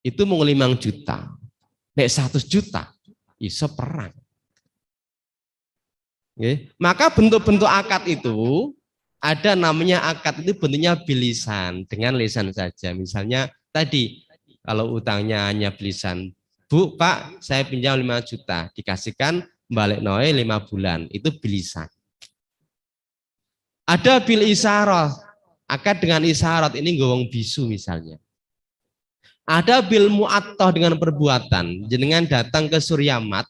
Itu mau 5 juta. Nek 100 juta, iso perang. Oke. Maka bentuk-bentuk akad itu ada namanya akad itu bentuknya bilisan, dengan lisan saja. Misalnya tadi kalau utangnya hanya bilisan, "Bu, Pak, saya pinjam 5 juta, dikasihkan balik noe 5 bulan." Itu bilisan. Ada bil isyarat, akad dengan isyarat, ini gowong bisu misalnya. Ada bil mu'attah dengan perbuatan, jenengan datang ke Suryamat,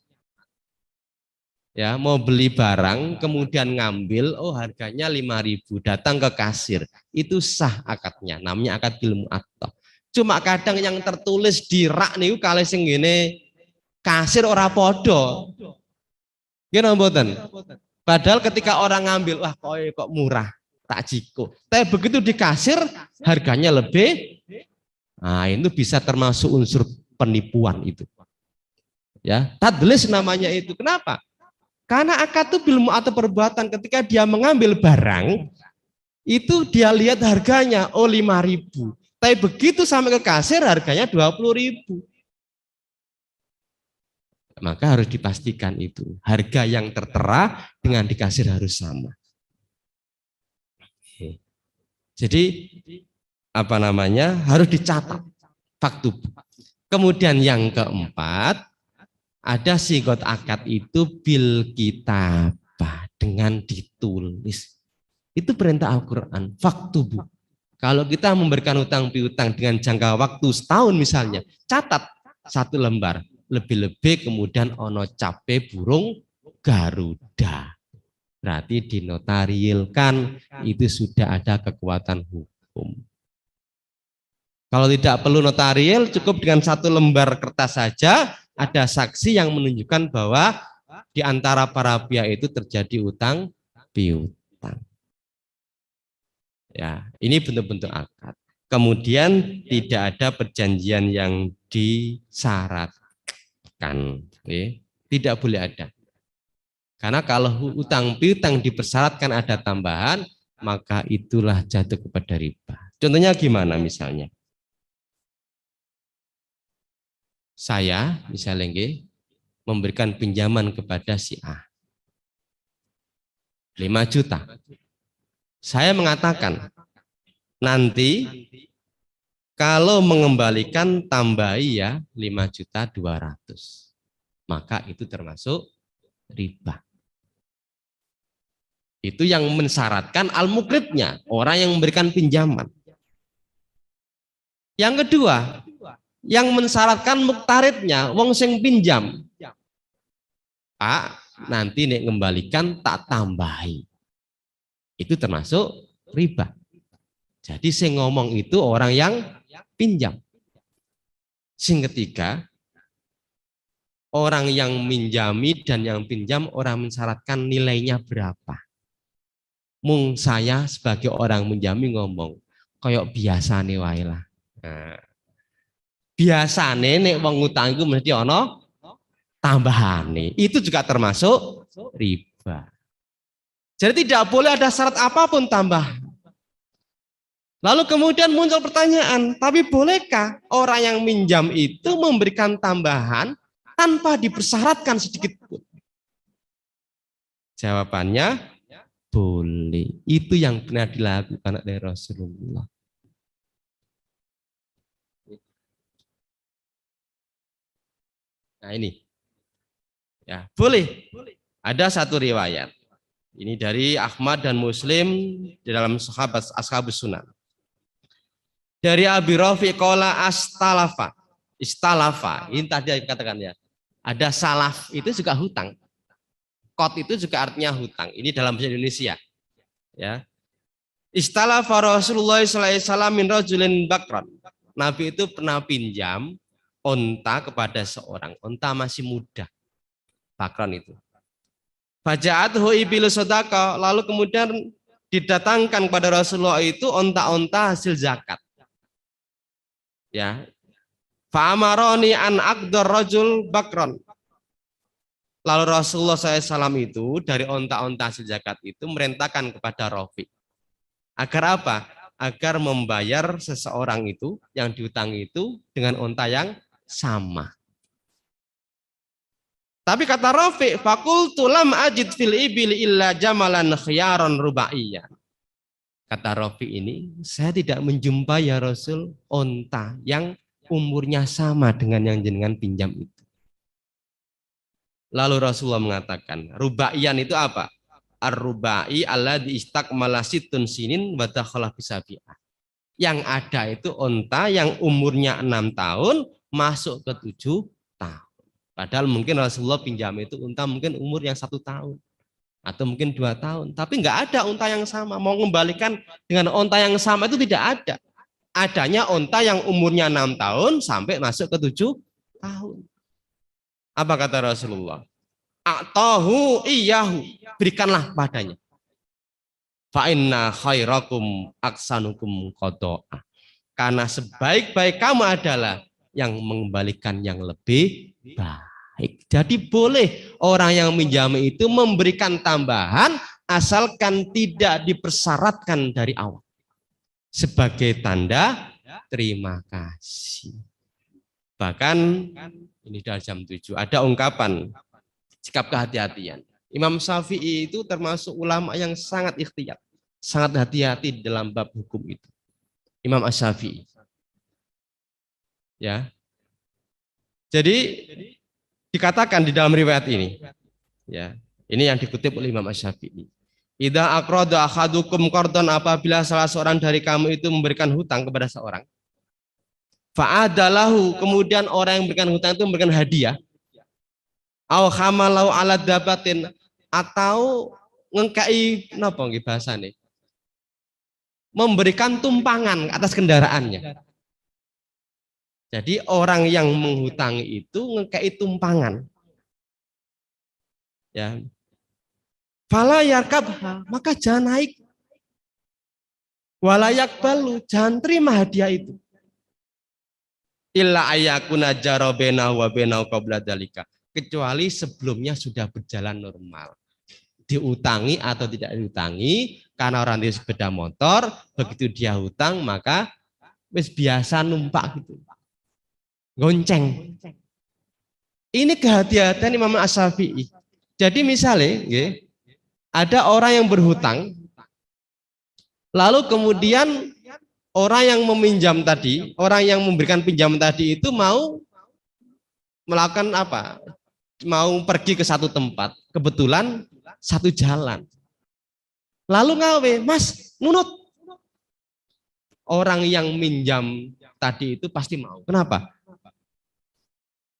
ya mau beli barang, kemudian ngambil, oh harganya 5.000, datang ke kasir, itu sah akadnya, namanya akad bil mu'attah. Cuma kadang yang tertulis di rak niku kalih sing ngene kasir ora podo. Gimana mboten? Padahal ketika orang ngambil, wah kok murah, tak jiko. Tapi begitu di kasir, harganya lebih. Nah, itu bisa termasuk unsur penipuan itu. Ya, tadlis namanya itu. Kenapa? Karena akad itu bil atau perbuatan, ketika dia mengambil barang, itu dia lihat harganya, oh 5.000. Tapi begitu sampai ke kasir, harganya 20.000. Maka harus dipastikan itu harga yang tertera dengan di kasir harus sama. Jadi apa namanya harus dicatat faktub. Kemudian yang keempat ada sigot akad itu bil kitabah, dengan ditulis. Itu perintah Al-Quran faktub. Kalau kita memberikan hutang piutang dengan jangka waktu setahun misalnya, catat 1 lembar. Lebih-lebih kemudian ono cape burung Garuda. Berarti dinotarilkan, itu sudah ada kekuatan hukum. Kalau tidak perlu notarial, cukup dengan 1 lembar kertas saja, ada saksi yang menunjukkan bahwa di antara para pihak itu terjadi utang piutang. Ya, ini bentuk-bentuk akad. Kemudian tidak ada perjanjian yang disyaratkan. Tidak boleh ada. Karena kalau utang piutang dipersyaratkan ada tambahan, maka itulah jatuh kepada riba. Contohnya gimana misalnya? Saya misalnya memberikan pinjaman kepada si A 5 juta. Saya mengatakan nanti kalau mengembalikan tambahi ya 5.200.000. Maka itu termasuk riba. Itu yang mensyaratkan al-muqridnya, orang yang memberikan pinjaman. Yang kedua, yang mensyaratkan muktaridnya, wong sing pinjam. Pak, nanti nek ngembalikan tak tambahi. Itu termasuk riba. Jadi sing ngomong itu orang yang pinjam. Sing ketiga, orang yang minjami dan yang pinjam orang mensyaratkan nilainya berapa. Mung saya sebagai orang menjami ngomong kayak biasa nih wae lah. Nah, biasane nek wong ngutang iku mesti ana tambahane. Itu juga termasuk riba. Jadi tidak boleh ada syarat apapun tambah. Lalu kemudian muncul pertanyaan, tapi bolehkah orang yang minjam itu memberikan tambahan tanpa dipersyaratkan sedikit pun? Jawabannya boleh. Itu yang pernah dilakukan oleh Rasulullah. Nah ini, ya boleh. Ada satu riwayat. Ini dari Ahmad dan Muslim di dalam sahabat Ashabus Sunan. Dari Abi Rafi qala astalafa. Istalafa. Ini tadi dikatakan ya. Ada salaf itu juga hutang. Qad itu juga artinya hutang. Ini dalam bahasa Indonesia. Ya. Istalafa Rasulullah sallallahu alaihi wasallam min rajulin bakran. Nabi itu pernah pinjam onta kepada seorang. Onta masih muda. Bakran itu. Faja'athu ibilu sodaka. Lalu kemudian didatangkan kepada Rasulullah itu onta-onta hasil zakat. Ya. Fa'amaroni an aqdar rajul bakron. Lalu Rasulullah SAW itu dari onta-onta hasil zakat itu merintahkan kepada Rafi. Agar apa? Agar membayar seseorang itu yang diutangi itu dengan onta yang sama. Tapi kata Rafi, fakultu lam ajid fil ibili illa jamalan khiyaron ruba'iyyan. Kata Rafi ini, saya tidak menjumpai ya Rasul onta yang umurnya sama dengan yang jenengan pinjam itu. Lalu Rasulullah mengatakan, ruba'iyyan itu apa? Ar-ruba'i alladzi istakmala sittun sinin wa dakhala bisabi'ah. Yang ada itu onta yang umurnya 6 tahun masuk ke 7 tahun. Padahal mungkin Rasulullah pinjam itu unta mungkin umur yang 1 tahun atau mungkin 2 tahun, tapi nggak ada unta yang sama. Mau mengembalikan dengan unta yang sama itu tidak ada. Adanya unta yang umurnya 6 tahun sampai masuk ke 7 tahun. Apa kata Rasulullah? A'tahu iyahu, berikanlah padanya. Fa inna khairakum aksanukum qada'a. Karena sebaik-baik kamu adalah yang mengembalikan yang lebih baik. Jadi boleh orang yang minjam itu memberikan tambahan asalkan tidak dipersyaratkan dari awal. Sebagai tanda terima kasih. Bahkan ini sudah jam 7. Ada ungkapan sikap kehati-hatian. Imam Syafi'i itu termasuk ulama yang sangat ikhtiyat, sangat hati-hati dalam bab hukum itu. Imam Asy-Syafi'i. Ya. Jadi dikatakan di dalam riwayat ini, ya, ini yang dikutip oleh Imam Asy-Syafi'i. Idza aqrada ahadukum qardan, apabila salah seorang dari kamu itu memberikan hutang kepada seorang, fa'adalahu, kemudian orang yang memberikan hutang itu memberikan hadiah, au hamalau ala dabatin, atau ngengkai napa nggih bahasane, memberikan tumpangan atas kendaraannya. Jadi orang yang menghutangi itu ngengkai tumpangan. Ya. Fala yarkabha, maka jangan naik. Walayak balu, jangan terima hadiah itu. Illa ayakuna jarobena wa benau qabla dalika. Kecuali sebelumnya sudah berjalan normal. Diutangi atau tidak diutangi, karena orang itu sepeda motor, begitu dia hutang maka wis biasa numpak gitu. Gonceng. Ini kehati-hatian Imam Asy-Syafi'i. Jadi misalnya, ada orang yang berhutang, lalu kemudian orang yang meminjam tadi, orang yang memberikan pinjaman tadi itu mau melakukan apa? Mau pergi ke satu tempat, kebetulan satu jalan. Lalu ngawe, Mas, nunut. Orang yang minjam tadi itu pasti mau. Kenapa?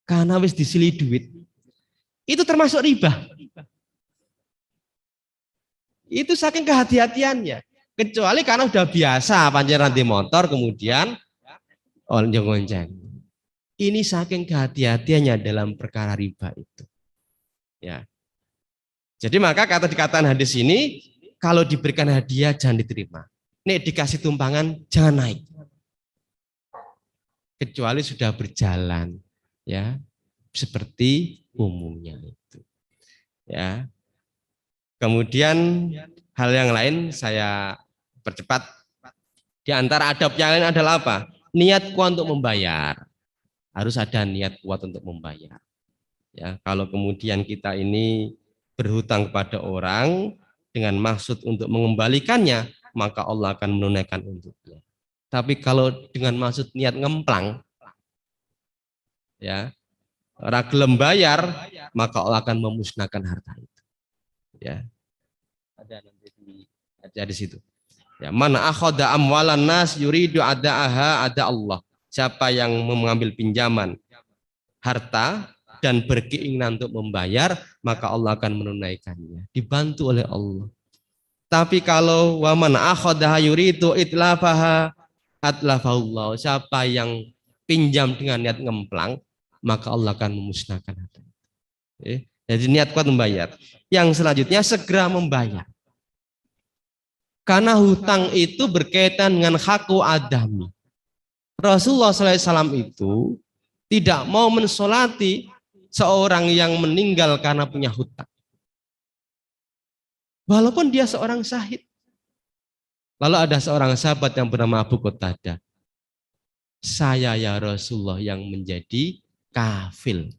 Karena wis disili duit. Itu termasuk riba. Itu saking kehati-hatiannya. Kecuali karena udah biasa panceran di motor kemudian gonceng. Ini saking kehati-hatiannya dalam perkara riba itu. Ya. Jadi maka kata dikatakan hadis ini, kalau diberikan hadiah jangan diterima. Nek dikasih tumpangan jangan naik. Kecuali sudah berjalan, ya, seperti umumnya itu. Ya. Kemudian hal yang lain saya percepat. Di antara adab yang lain adalah apa? Niat kuat untuk membayar. Harus ada niat kuat untuk membayar. Ya, kalau kemudian kita ini berhutang kepada orang dengan maksud untuk mengembalikannya, maka Allah akan menunaikan untuknya. Tapi kalau dengan maksud niat ngemplang, ya, Ragilem bayar, maka Allah akan memusnahkan harta itu. Ya, ada di situ. Ya, mana akhadha amwalan nas yuridu ada'aha ada Allah. Siapa yang mengambil pinjaman harta dan berkeinginan untuk membayar, maka Allah akan menunaikannya. Dibantu oleh Allah. Tapi kalau waman akhadha yuridu itlafaha atlafahullah. Siapa yang pinjam dengan niat ngemplang, maka Allah akan memusnahkan harta. Jadi niat kuat membayar. Yang selanjutnya segera membayar. Karena hutang itu berkaitan dengan haku adami. Rasulullah SAW itu tidak mau mensolati seorang yang meninggal karena punya hutang. Walaupun dia seorang syahid. Lalu ada seorang sahabat yang bernama Abu Qatadah. Saya ya Rasulullah yang menjadi kafil.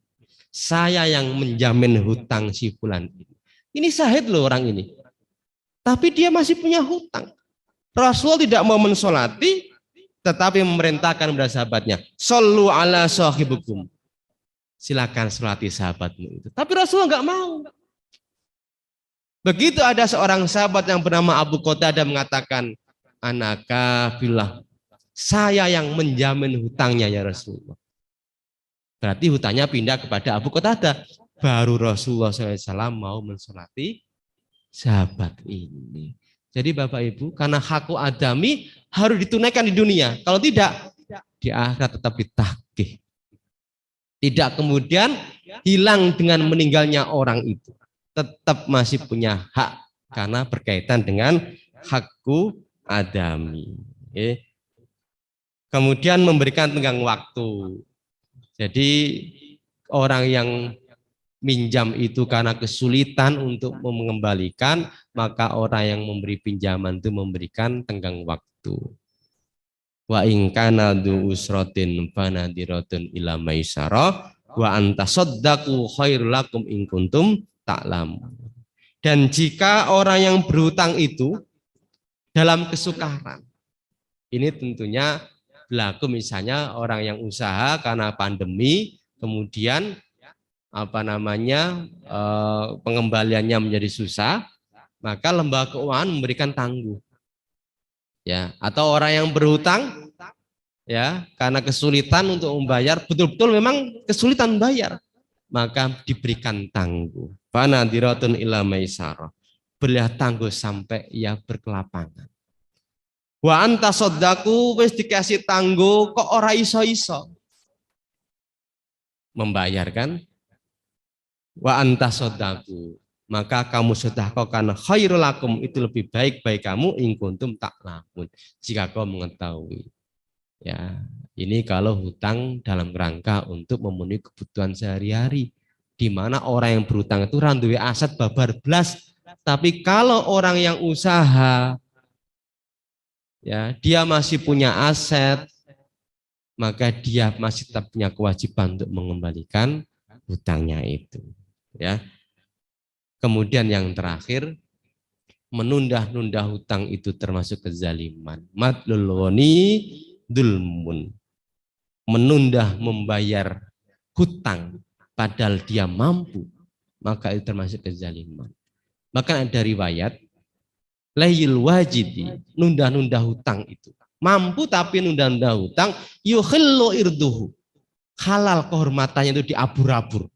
Saya yang menjamin hutang si fulan ini. Ini syahid loh orang ini. Tapi dia masih punya hutang. Rasul tidak mau mensolati, tetapi memerintahkan kepada sahabatnya, Sallu ala sahibukum. Silakan solati sahabatmu itu. Tapi Rasul nggak mau. Begitu ada seorang sahabat yang bernama Abu Qatadah mengatakan, Anaka billah, saya yang menjamin hutangnya ya Rasulullah. Berarti hutangnya pindah kepada Abu Qatadah. Baru Rasulullah SAW mau mensolati sahabat ini. Jadi Bapak Ibu, karena haku adami harus ditunaikan di dunia. Kalau tidak, di akhirat tetap ditagih. Tidak kemudian hilang dengan meninggalnya orang itu. Tetap masih punya hak karena berkaitan dengan haku adami. Kemudian memberikan tenggang waktu. Jadi orang yang minjam itu karena kesulitan untuk mengembalikan, maka orang yang memberi pinjaman itu memberikan tenggang waktu. Wa in kana du usratin fanadiratun ila maisarah wa antasaddaqu khairul lakum in kuntum ta'lamun. Dan jika orang yang berhutang itu dalam kesukaran, ini tentunya berlaku misalnya orang yang usaha karena pandemi, kemudian pengembaliannya menjadi susah, maka lembaga keuangan memberikan tangguh. Ya, atau orang yang berhutang ya karena kesulitan untuk membayar, betul-betul memang kesulitan bayar, maka diberikan tangguh. Fanadiratun ila maisarah. Beliau tangguh sampai ia berkelapangan. Wa anta soddaku wis dikasih tangguh kok ora iso-iso membayarkan. Wa anta sodaku, maka kamu sedekahkan khairul lakum, itu lebih baik bagi kamu in kuntum ta'lamun, jika kau mengetahui. Ya, ini kalau hutang dalam rangka untuk memenuhi kebutuhan sehari-hari, di mana orang yang berhutang itu randuwe aset babar blas. Tapi kalau orang yang usaha, ya dia masih punya aset, maka dia masih tetap punya kewajiban untuk mengembalikan hutangnya itu. Ya. Kemudian yang terakhir, menunda-nunda hutang itu termasuk kezaliman. Madlul ghani dulmun. Menunda membayar hutang padahal dia mampu, maka itu termasuk kezaliman. Maka ada riwayat layil wajidi, nunda-nunda hutang itu. Mampu tapi nunda-nunda hutang, yukhillu irduhu. Halal kehormatannya itu diabur-abur.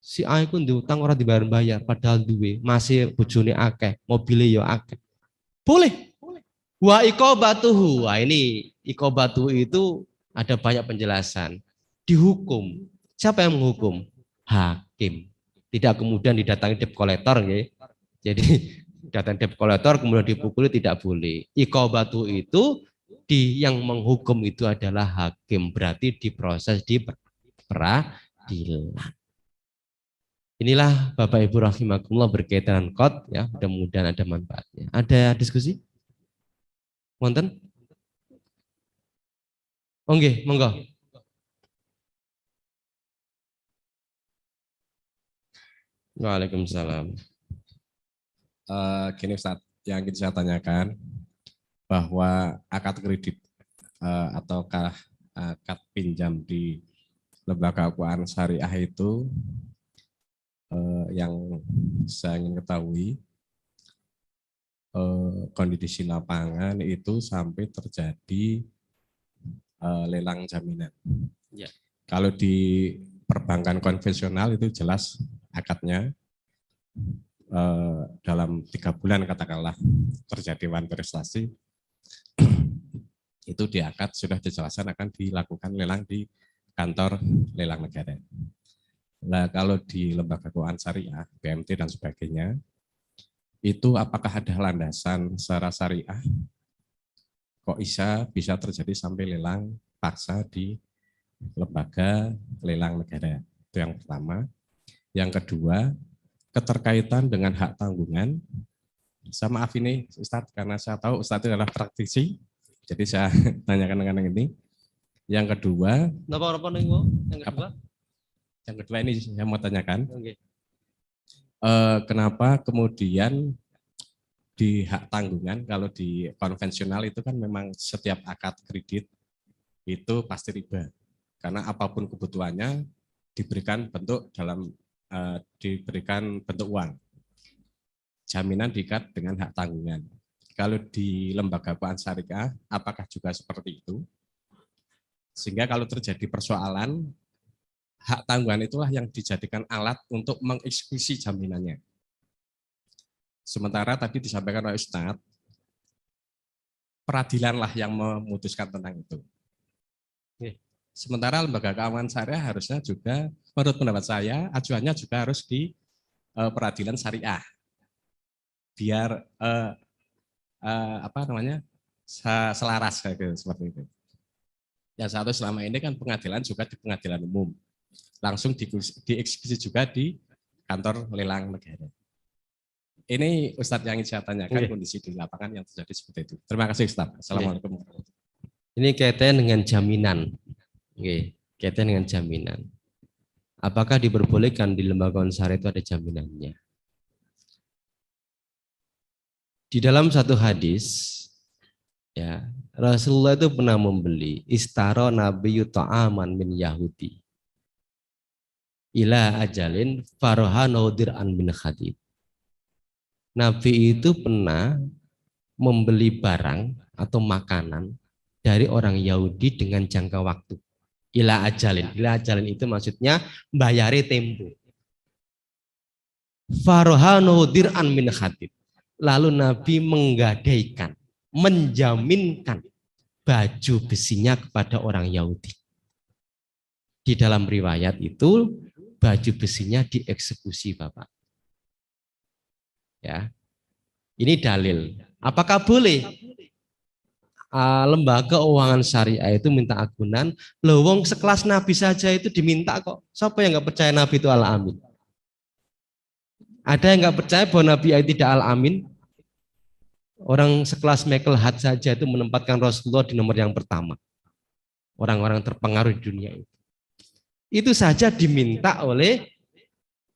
Si A itu diutang orang dibayar-bayar, padahal duwe masih bojone akeh, mobilnya yo akeh. Boleh. Wa iqobatuhu. Wah ini iqobatuhu itu ada banyak penjelasan. Dihukum. Siapa yang menghukum? Hakim. Tidak kemudian didatangi debt collector ya. Jadi datang debt collector kemudian dipukuli, tidak boleh. Iqobatuhu itu yang menghukum itu adalah hakim, berarti diproses di peradilan. Inilah Bapak Ibu rahimakumullah berkaitan qad ya, mudah-mudahan ada manfaatnya. Ada diskusi? Wonten? Nggih, monggo. Waalaikumsalam. Gini Ustaz, yang ingin saya tanyakan bahwa akad kredit ataukah akad pinjam di lembaga keuangan syariah itu yang saya ingin ketahui kondisi lapangan itu sampai terjadi lelang jaminan. Ya. Kalau di perbankan konvensional itu jelas akadnya dalam 3 bulan katakanlah terjadi wan prestasi itu di akad sudah dijelaskan akan dilakukan lelang di kantor lelang negara. Nah, kalau di lembaga keuangan syariah, BMT dan sebagainya, itu apakah ada landasan secara syariah? Kok bisa terjadi sampai lelang paksa di lembaga lelang negara? Itu yang pertama. Yang kedua, keterkaitan dengan hak tanggungan. Saya maaf ini Ustadz, karena saya tahu Ustadz itu adalah praktisi, jadi saya tanyakan dengan ini. Yang kedua, yang kedua ini saya mau tanyakan, kenapa kemudian di hak tanggungan, kalau di konvensional itu kan memang setiap akad kredit itu pasti riba, karena apapun kebutuhannya diberikan bentuk diberikan bentuk uang. Jaminan diikat dengan hak tanggungan. Kalau di lembaga keuangan syariah, apakah juga seperti itu? Sehingga kalau terjadi persoalan, hak tanggungan itulah yang dijadikan alat untuk mengeksekusi jaminannya. Sementara tadi disampaikan oleh Ustadz, peradilanlah yang memutuskan tentang itu. Sementara lembaga keuangan syariah harusnya juga, menurut pendapat saya, acuannya juga harus di peradilan syariah. Biar selaras kayak seperti itu. Yang satu selama ini kan pengadilan juga di pengadilan umum, langsung dieksekusi juga di kantor lelang negara. Ini Ustadz yang ingin saya tanyakan kondisi di lapangan yang terjadi seperti itu. Terima kasih Ustadz. Assalamualaikum. Ini kaitan dengan jaminan. Kaitan dengan jaminan. Apakah diperbolehkan di lembaga keuangan syariah itu ada jaminannya? Di dalam satu hadis, ya, Rasulullah itu pernah membeli istaro nabiyyu ta'aman min Yahudi ila ajalin farohanu dir'an min khadib. Nabi itu pernah membeli barang atau makanan dari orang Yahudi dengan jangka waktu ila ajalin. Ila ajalin itu maksudnya bayari tempo. Farohanu dir'an min khadib. Lalu Nabi menggadaikan, menjaminkan baju besinya kepada orang Yahudi. Di dalam riwayat itu baju besinya dieksekusi, Bapak. Ya, ini dalil. Apakah boleh lembaga keuangan syariah itu minta agunan? Loh, wong sekelas Nabi saja itu diminta kok. Siapa yang nggak percaya Nabi itu al-amin? Ada yang nggak percaya bahwa Nabi itu tidak al-amin? Orang sekelas Michael Hart saja itu menempatkan Rasulullah di nomor yang pertama. Orang-orang terpengaruh di dunia itu. Itu saja diminta oleh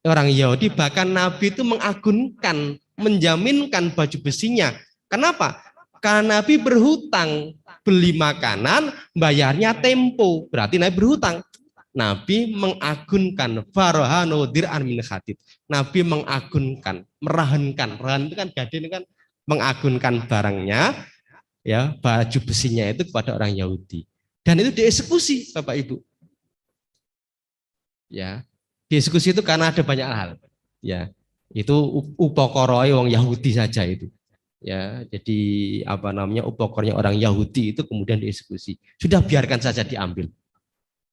orang Yahudi, bahkan Nabi itu mengagunkan, menjaminkan baju besinya. Kenapa? Karena Nabi berhutang, beli makanan, bayarnya tempo, berarti Nabi berhutang. Nabi mengagunkan farohanu dir'an min khadib. Nabi mengagunkan, merahankan. Rahan itu kan gadin kan mengagunkan barangnya, ya, baju besinya itu kepada orang Yahudi. Dan itu dieksekusi, Bapak Ibu. Ya, dieksekusi itu karena ada banyak hal. Ya, itu upokoroi wong Yahudi saja itu. Ya, jadi upokornya orang Yahudi itu kemudian dieksekusi. Sudah biarkan saja diambil.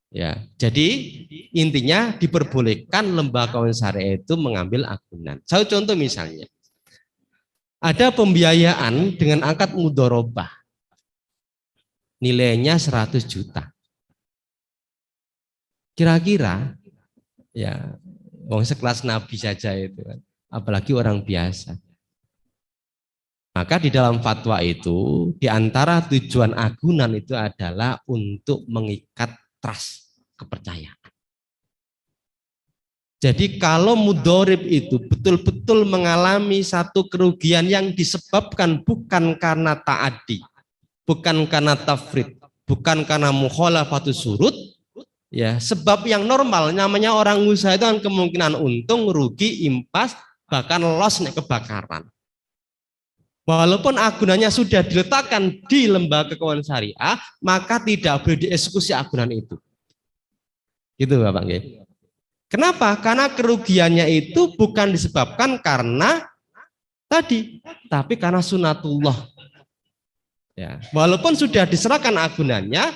Ya, jadi intinya diperbolehkan lembaga keuangan syariah itu mengambil agunan. Satu contoh misalnya, ada pembiayaan dengan akad mudharabah, nilainya 100 juta. Kira-kira, ya, wong sekelas Nabi saja itu kan, apalagi orang biasa. Maka di dalam fatwa itu, di antara tujuan agunan itu adalah untuk mengikat trust, kepercayaan. Jadi kalau mudharib itu betul-betul mengalami satu kerugian yang disebabkan bukan karena ta'adi, bukan karena tafrid, bukan karena mukhalafatus surut, Ya, sebab yang normal namanya orang usaha itu kan kemungkinan untung, rugi, impas, bahkan loss nek kebakaran. Walaupun agunannya sudah diletakkan di lembaga keuangan syariah, maka tidak boleh dieksekusi agunan itu. Gitu Bapak nggih. Kenapa? Karena kerugiannya itu bukan disebabkan karena tadi, tapi karena sunatullah. Ya, walaupun sudah diserahkan agunannya,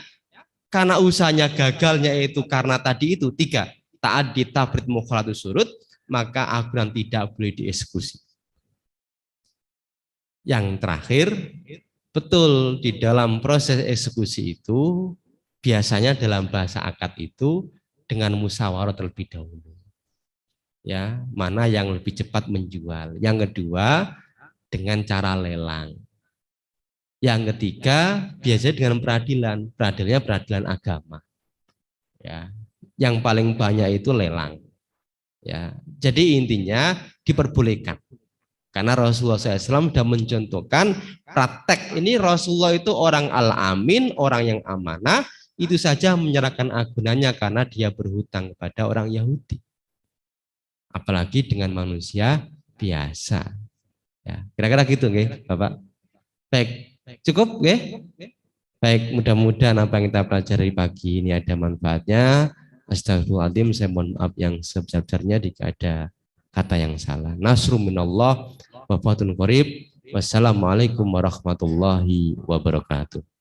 karena usahanya gagalnya itu karena tadi itu 3, taat di tabrid mukhalatus surut, maka agunan tidak boleh dieksekusi. Yang terakhir, betul di dalam proses eksekusi itu biasanya dalam bahasa akad itu dengan musyawarah terlebih dahulu. Ya, mana yang lebih cepat menjual. Yang kedua dengan cara lelang. Yang ketiga biasanya dengan peradilan, peradilan agama. Ya, yang paling banyak itu lelang. Ya, jadi intinya diperbolehkan. Karena Rasulullah SAW sudah mencontohkan praktek ini. Rasulullah itu orang al-amin, orang yang amanah, itu saja menyerahkan agunannya karena dia berhutang kepada orang Yahudi. Apalagi dengan manusia biasa. Ya, kira-kira gitu nggih, Bapak. Baik, cukup nggih? Baik, mudah-mudahan apa yang kita pelajari pagi ini ada manfaatnya. Astagfirullahaladzim, saya mohon maaf yang sebesar-besarnya jika ada kata yang salah. Nasrun minallah wa fathun qarib. Wassalamualaikum warahmatullahi wabarakatuh.